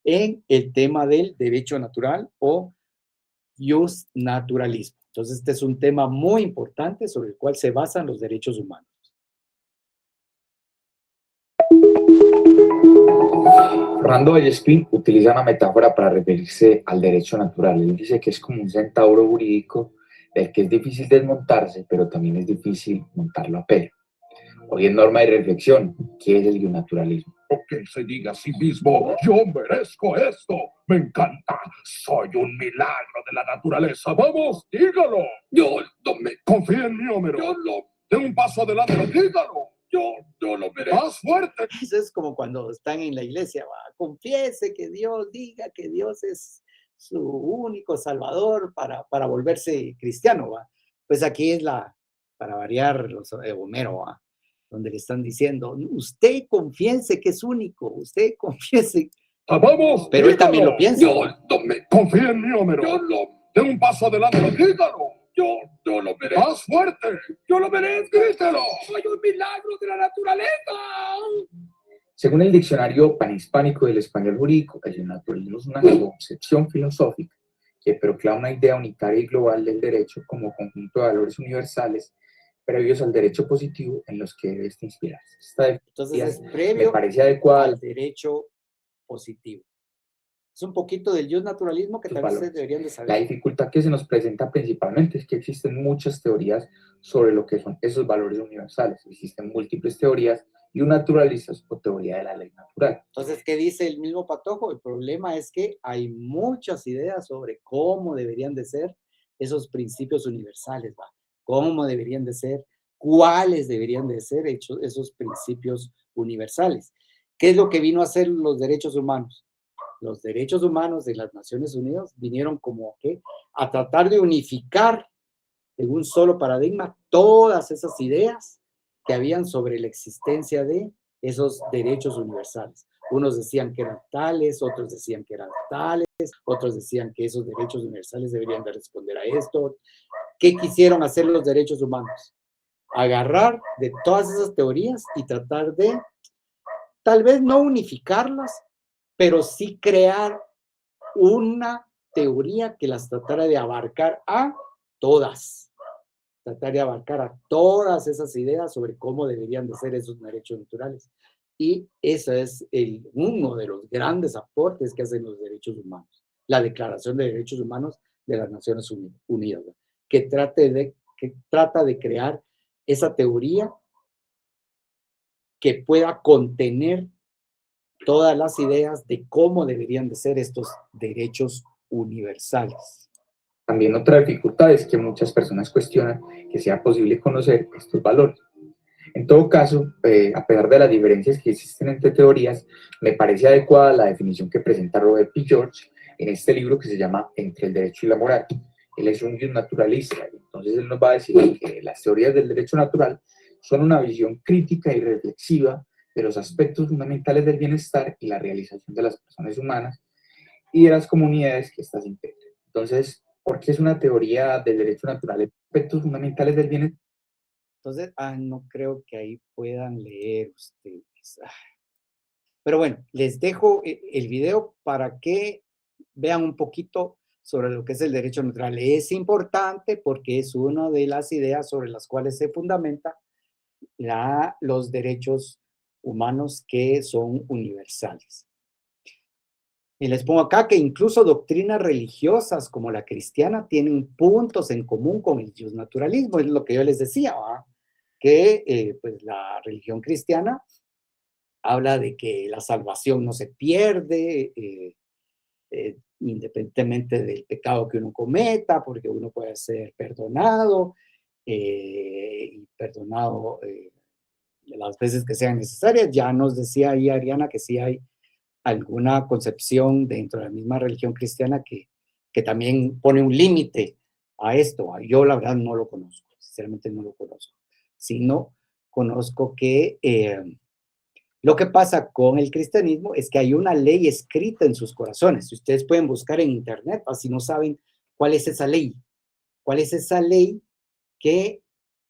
En el tema del derecho natural o justnaturalismo. Entonces, este es un tema muy importante sobre el cual se basan los derechos humanos. Fernando Vallespín utiliza una metáfora para referirse al derecho natural. Él dice que es como un centauro jurídico del que es difícil desmontarse, pero también es difícil montarlo a pelo. Hoy en Norma de Reflexión, ¿qué es el naturalismo? Que se diga a sí mismo, yo merezco esto, me encanta, soy un milagro de la naturaleza, vamos, dígalo. Yo no me confío en mí, Homero. Yo no, de un paso adelante, dígalo. Yo lo merezco. Más fuerte. Eso es como cuando están en la iglesia, ¿va? Confiese que Dios, diga que Dios es su único salvador para volverse cristiano, ¿va? Pues aquí es para variar los Homero, ¿va? Donde le están diciendo, usted confiese que es único, usted confiese. Vamos, pero él también lo piensa. Yo no me confío en mí, Homero. Yo no, de un paso adelante, dígalo. Yo lo merezco. Más fuerte. Yo lo merezco, grítelo. Soy un milagro de la naturaleza. Según el diccionario panhispánico del español jurídico, el naturalismo es una concepción filosófica que proclama una idea unitaria y global del derecho como conjunto de valores universales previos al derecho positivo en los que debe inspirarse. Entonces es previo me parece adecuada al derecho positivo. Es un poquito del justnaturalismo que tal vez ustedes deberían de saber. La dificultad que se nos presenta principalmente es que existen muchas teorías sobre lo que son esos valores universales. Existen múltiples teorías y un naturalistas o teoría de la ley natural. Entonces, ¿qué dice el mismo Patojo? El problema es que hay muchas ideas sobre cómo deberían de ser esos principios universales, ¿va? Cómo deberían de ser, cuáles deberían de ser hechos esos principios universales. ¿Qué es lo que vino a hacer los derechos humanos? Los derechos humanos de las Naciones Unidas vinieron como que a tratar de unificar en un solo paradigma todas esas ideas que habían sobre la existencia de esos derechos universales. Unos decían que eran tales, otros decían que eran tales, otros decían que esos derechos universales deberían de responder a esto. ¿Qué quisieron hacer los derechos humanos? Agarrar de todas esas teorías y tratar de, tal vez no unificarlas, pero sí crear una teoría que las tratara de abarcar a todas. Tratar de abarcar a todas esas ideas sobre cómo deberían de ser esos derechos naturales. Y ese es uno de los grandes aportes que hacen los derechos humanos. La Declaración de Derechos Humanos de las Naciones Unidas, ¿no? que trata de crear esa teoría que pueda contener todas las ideas de cómo deberían de ser estos derechos universales. También otra dificultad es que muchas personas cuestionan que sea posible conocer estos valores. En todo caso, a pesar de las diferencias que existen entre teorías, me parece adecuada la definición que presenta Robert P. George en este libro que se llama Entre el Derecho y la Moral. Él es un naturalista, entonces él nos va a decir que las teorías del derecho natural son una visión crítica y reflexiva de los aspectos fundamentales del bienestar y la realización de las personas humanas y de las comunidades que éstas integran. Entonces, ¿por qué es una teoría del derecho natural? Aspectos fundamentales del bienestar. Entonces, no creo que ahí puedan leer ustedes. Pero bueno, les dejo el video para que vean un poquito sobre lo que es el derecho natural. Es importante porque es una de las ideas sobre las cuales se fundamenta los derechos humanos que son universales. Y les pongo acá que incluso doctrinas religiosas como la cristiana tienen puntos en común con el justnaturalismo. Es lo que yo les decía, ¿va? Que pues la religión cristiana habla de que la salvación no se pierde, independientemente del pecado que uno cometa, porque uno puede ser perdonado, y perdonado las veces que sean necesarias. Ya nos decía ahí Ariana que sí hay alguna concepción dentro de la misma religión cristiana que también pone un límite a esto. Yo la verdad no lo conozco, sinceramente no lo conozco, sino conozco que lo que pasa con el cristianismo es que hay una ley escrita en sus corazones. Ustedes pueden buscar en internet, así no saben cuál es esa ley. ¿Cuál es esa ley que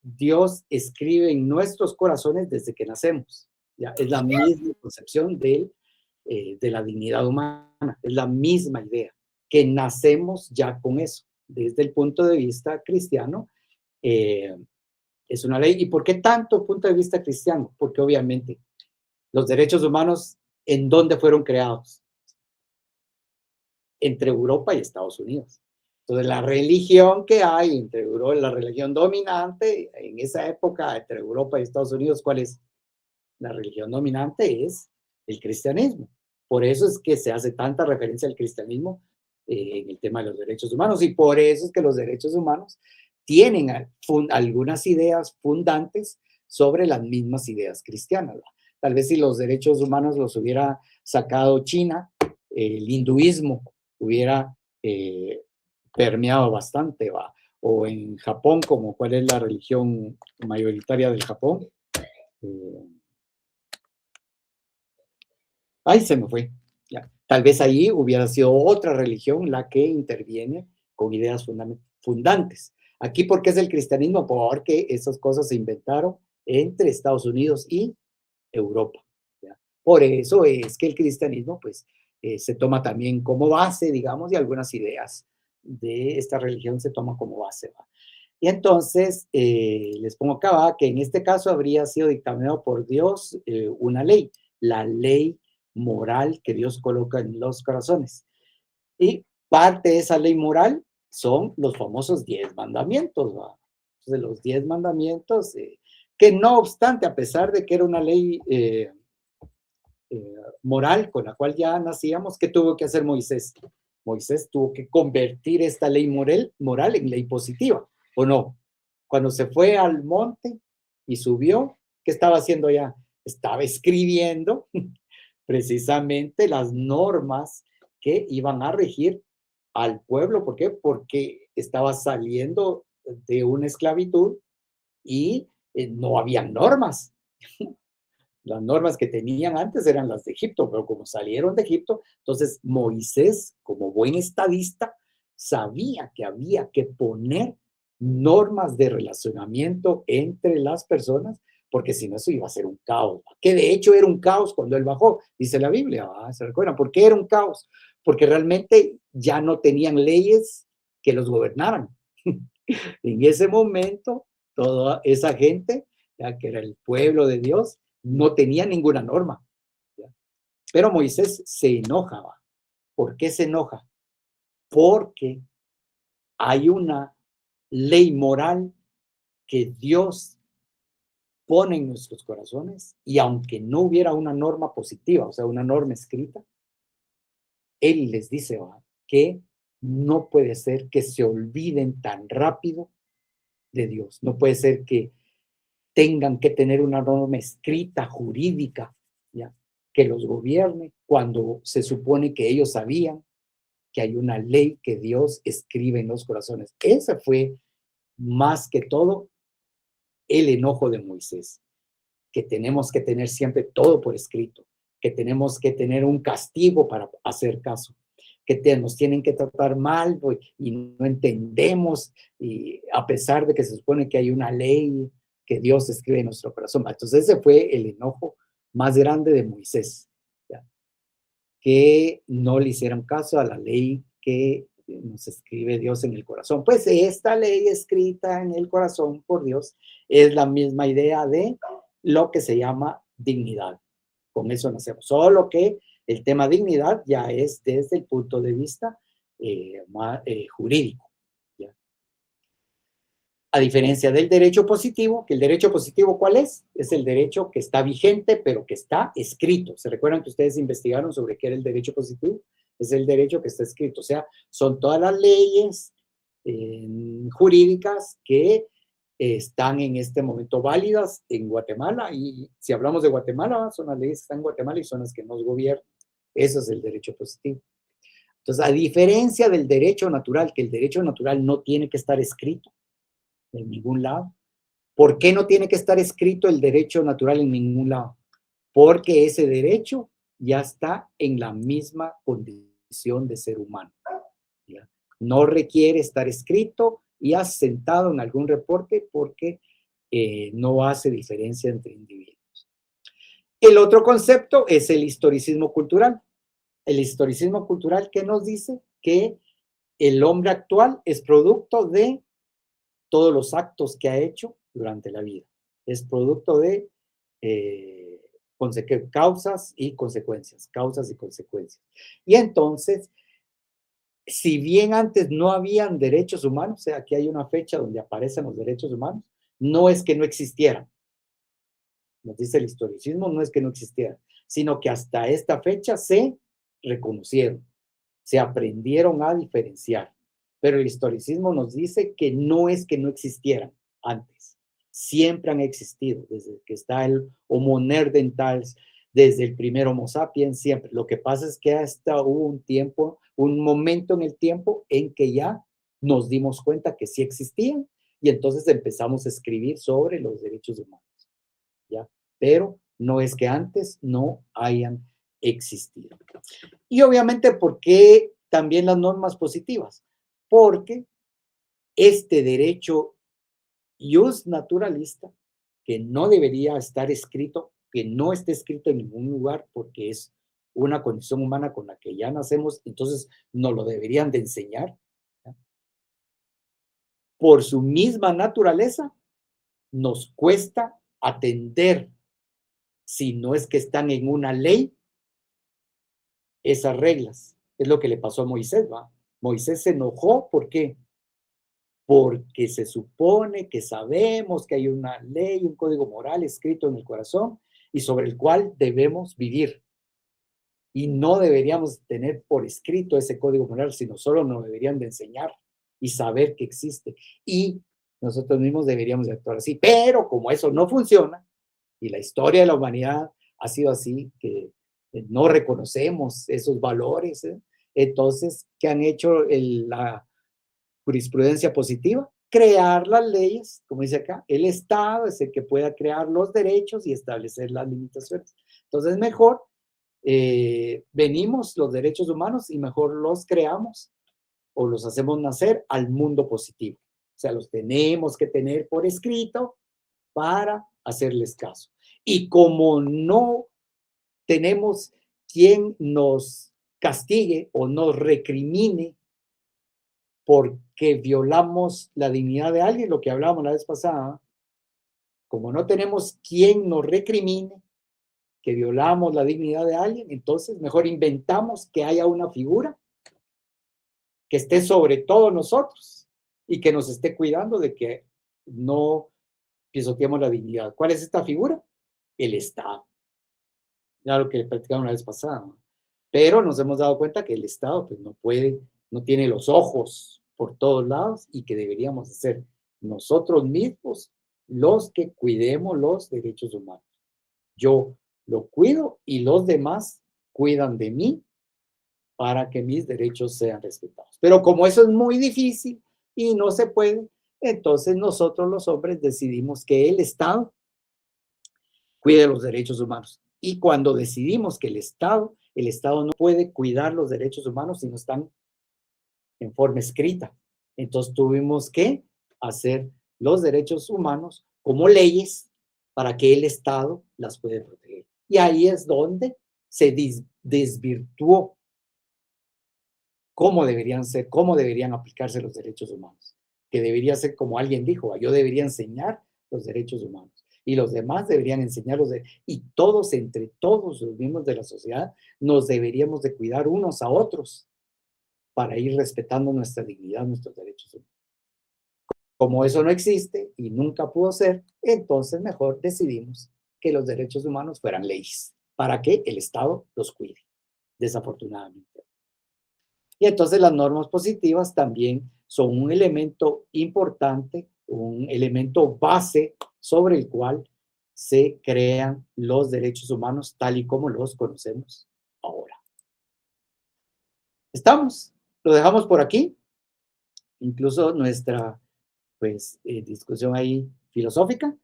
Dios escribe en nuestros corazones desde que nacemos? ¿Ya? Es la misma concepción de la dignidad humana, es la misma idea, que nacemos ya con eso. Desde el punto de vista cristiano, es una ley. ¿Y por qué tanto punto de vista cristiano? Porque obviamente los derechos humanos, ¿en dónde fueron creados? Entre Europa y Estados Unidos. Entonces, la religión que hay entre Europa, la religión dominante en esa época entre Europa y Estados Unidos, ¿cuál es? La religión dominante es el cristianismo. Por eso es que se hace tanta referencia al cristianismo en el tema de los derechos humanos, y por eso es que los derechos humanos tienen algunas ideas fundantes sobre las mismas ideas cristianas. Tal vez si los derechos humanos los hubiera sacado China, el hinduismo hubiera permeado bastante, ¿va? O en Japón, como cuál es la religión mayoritaria del Japón. Ay, se me fue. Ya. Tal vez ahí hubiera sido otra religión la que interviene con ideas fundantes. Aquí, ¿por qué es el cristianismo? Porque esas cosas se inventaron entre Estados Unidos y Europa. ¿Ya? Por eso es que el cristianismo, pues, se toma también como base, digamos, y algunas ideas de esta religión se toman como base, ¿va? Y entonces, les pongo acá, ¿va? Que en este caso habría sido dictaminado por Dios una ley, la ley moral que Dios coloca en los corazones. Y parte de esa ley moral son los famosos 10 mandamientos, ¿va? Entonces, los 10 mandamientos, que no obstante, a pesar de que era una ley moral con la cual ya nacíamos, ¿qué tuvo que hacer Moisés? Moisés tuvo que convertir esta ley moral en ley positiva, ¿o no? Cuando se fue al monte y subió, ¿qué estaba haciendo allá? Estaba escribiendo precisamente las normas que iban a regir al pueblo. ¿Por qué? Porque estaba saliendo de una esclavitud y no había normas. Las normas que tenían antes eran las de Egipto, pero como salieron de Egipto, entonces Moisés, como buen estadista, sabía que había que poner normas de relacionamiento entre las personas, porque si no eso iba a ser un caos, que de hecho era un caos cuando él bajó, dice la Biblia, ¿se recuerdan? ¿Por qué era un caos? Porque realmente ya no tenían leyes que los gobernaran. En ese momento, toda esa gente, ya que era el pueblo de Dios, no tenía ninguna norma. ¿Ya? Pero Moisés se enojaba. ¿Por qué se enoja? Porque hay una ley moral que Dios pone en nuestros corazones, y aunque no hubiera una norma positiva, o sea, una norma escrita, Él les dice que no puede ser que se olviden tan rápido de Dios. No puede ser que tengan que tener una norma escrita, jurídica, ¿ya? Que los gobierne, cuando se supone que ellos sabían que hay una ley que Dios escribe en los corazones. Ese fue, más que todo, el enojo de Moisés, que tenemos que tener siempre todo por escrito, que tenemos que tener un castigo para hacer caso, que nos tienen que tratar mal y no entendemos, y a pesar de que se supone que hay una ley que Dios escribe en nuestro corazón. Entonces ese fue el enojo más grande de Moisés, ¿ya? Que no le hicieron caso a la ley que nos escribe Dios en el corazón. Pues esta ley escrita en el corazón por Dios es la misma idea de lo que se llama dignidad. Con eso nacemos. Solo que el tema dignidad ya es desde el punto de vista jurídico. ¿Ya? A diferencia del derecho positivo, que el derecho positivo, ¿cuál es? Es el derecho que está vigente, pero que está escrito. ¿Se recuerdan que ustedes investigaron sobre qué era el derecho positivo? Es el derecho que está escrito. O sea, son todas las leyes jurídicas que están en este momento válidas en Guatemala. Y si hablamos de Guatemala, son las leyes que están en Guatemala y son las que nos gobiernan. Eso es el derecho positivo. Entonces, a diferencia del derecho natural, que el derecho natural no tiene que estar escrito en ningún lado. ¿Por qué no tiene que estar escrito el derecho natural en ningún lado? Porque ese derecho ya está en la misma condición de ser humano. ¿Ya? No requiere estar escrito y asentado en algún reporte porque no hace diferencia entre individuos. El otro concepto es el historicismo cultural. El historicismo cultural, ¿qué nos dice? Que el hombre actual es producto de todos los actos que ha hecho durante la vida. Es producto de causas y consecuencias, causas y consecuencias. Y entonces, si bien antes no habían derechos humanos, o sea, aquí hay una fecha donde aparecen los derechos humanos, no es que no existieran. Nos dice el historicismo, no es que no existieran, sino que hasta esta fecha se reconocieron, se aprendieron a diferenciar. Pero el historicismo nos dice que no es que no existieran antes, siempre han existido, desde que está el Homo neanderthals, desde el primer Homo sapiens, siempre. Lo que pasa es que hasta hubo un tiempo, un momento en el tiempo en que ya nos dimos cuenta que sí existían y entonces empezamos a escribir sobre los derechos humanos, ¿ya? Pero no es que antes no hayan existido. Y obviamente, ¿por qué también las normas positivas? Porque este derecho ius naturalista, que no debería estar escrito, que no esté escrito en ningún lugar porque es una condición humana con la que ya nacemos, entonces nos lo deberían de enseñar, ¿ya? Por su misma naturaleza, nos cuesta atender, si no es que están en una ley, esas reglas. Es lo que le pasó a Moisés, ¿va? Moisés se enojó, ¿por qué? Porque se supone que sabemos que hay una ley, un código moral escrito en el corazón y sobre el cual debemos vivir. Y no deberíamos tener por escrito ese código moral, sino solo nos deberían de enseñar y saber que existe. Y nosotros mismos deberíamos de actuar así. Pero como eso no funciona, y la historia de la humanidad ha sido así, que no reconocemos esos valores, entonces, ¿qué han hecho la jurisprudencia positiva? Crear las leyes, como dice acá, el Estado es el que pueda crear los derechos y establecer las limitaciones. Entonces, mejor venimos los derechos humanos y mejor los creamos o los hacemos nacer al mundo positivo. O sea, los tenemos que tener por escrito para hacerles caso. Y como no tenemos quien nos castigue o nos recrimine porque violamos la dignidad de alguien, lo que hablábamos la vez pasada, como no tenemos quien nos recrimine que violamos la dignidad de alguien, entonces mejor inventamos que haya una figura que esté sobre todos nosotros y que nos esté cuidando de que no pisoteemos la dignidad. ¿Cuál es esta figura? El Estado. Ya lo que platicamos la vez pasada, ¿no? Pero nos hemos dado cuenta que el Estado pues, no tiene los ojos por todos lados y que deberíamos ser nosotros mismos los que cuidemos los derechos humanos. Yo lo cuido y los demás cuidan de mí para que mis derechos sean respetados. Pero como eso es muy difícil y no se puede, entonces nosotros los hombres decidimos que el Estado cuide los derechos humanos. Y cuando decidimos que el Estado no puede cuidar los derechos humanos si no están en forma escrita. Entonces tuvimos que hacer los derechos humanos como leyes para que el Estado las pueda proteger. Y ahí es donde se desvirtuó cómo deberían ser, cómo deberían aplicarse los derechos humanos. Que debería ser como alguien dijo, yo debería enseñar los derechos humanos. Y los demás deberían enseñarlos, y todos, entre todos los miembros de la sociedad, nos deberíamos de cuidar unos a otros para ir respetando nuestra dignidad, nuestros derechos humanos. Como eso no existe y nunca pudo ser, entonces mejor decidimos que los derechos humanos fueran leyes, para que el Estado los cuide, desafortunadamente. Y entonces las normas positivas también son un elemento importante, un elemento base sobre el cual se crean los derechos humanos tal y como los conocemos ahora. ¿Estamos? Lo dejamos por aquí. Incluso nuestra, pues, discusión ahí filosófica.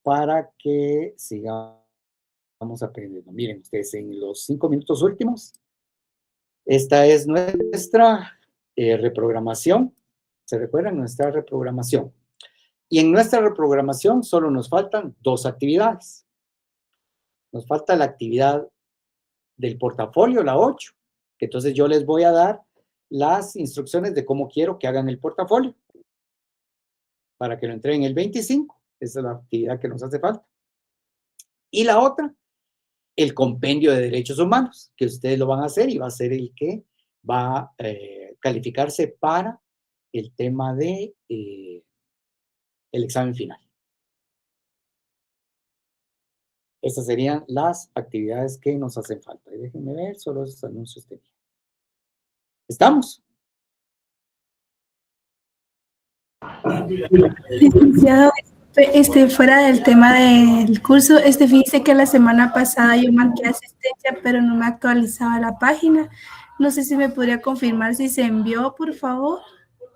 Para que sigamos aprendiendo. Miren ustedes, en los 5 minutos últimos, esta es nuestra reprogramación. ¿Se recuerdan? Nuestra reprogramación. Y en nuestra reprogramación solo nos faltan 2 actividades. Nos falta la actividad del portafolio, la 8, que entonces yo les voy a dar las instrucciones de cómo quiero que hagan el portafolio para que lo entreguen el 25. Esa es la actividad que nos hace falta. Y la otra, el compendio de derechos humanos, que ustedes lo van a hacer y va a ser el que va a calificarse para el tema de el examen final. Estas serían las actividades que nos hacen falta. Y déjenme ver, solo esos anuncios tenía. ¿Estamos? Licenciado, fuera del tema del curso, fíjese que la semana pasada yo marqué asistencia, pero no me actualizaba la página. No sé si me podría confirmar si se envió, por favor.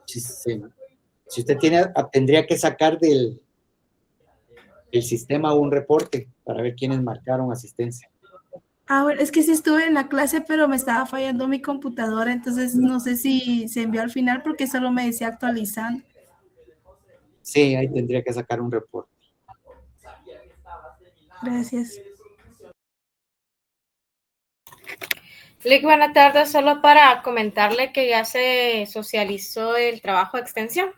Sí. Si usted tendría que sacar del sistema un reporte para ver quiénes marcaron asistencia. Bueno, es que sí estuve en la clase, pero me estaba fallando mi computadora, entonces no sé si se envió al final porque solo me decía actualizando. Sí, ahí tendría que sacar un reporte. Gracias. Lick, buenas tardes. Solo para comentarle que ya se socializó el trabajo de extensión.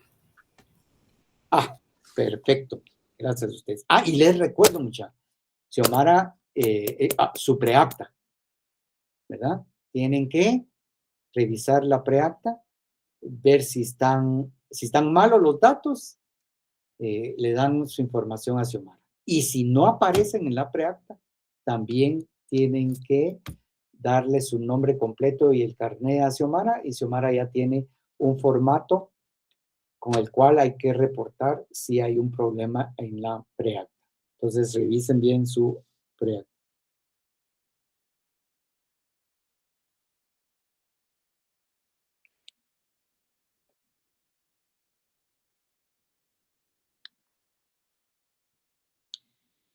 Perfecto. Gracias a ustedes. Y les recuerdo, muchachos, Xiomara, su preacta, ¿verdad? Tienen que revisar la preacta, ver si están malos los datos, le dan su información a Xiomara. Y si no aparecen en la preacta, también tienen que darle su nombre completo y el carnet a Xiomara, y Xiomara ya tiene un formato con el cual hay que reportar si hay un problema en la preacta. Entonces, revisen bien su preacta.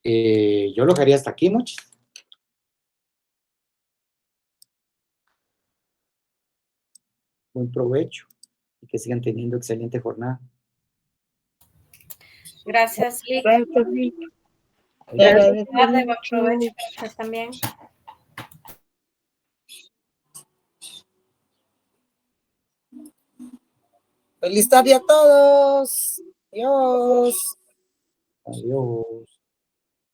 Yo lo dejaría hasta aquí, muchachos. Buen provecho y que sigan teniendo excelente jornada. Gracias, Lick. Gracias, Lick. Gracias. Buen provecho. También. Feliz tarde a todos. Adiós. Adiós.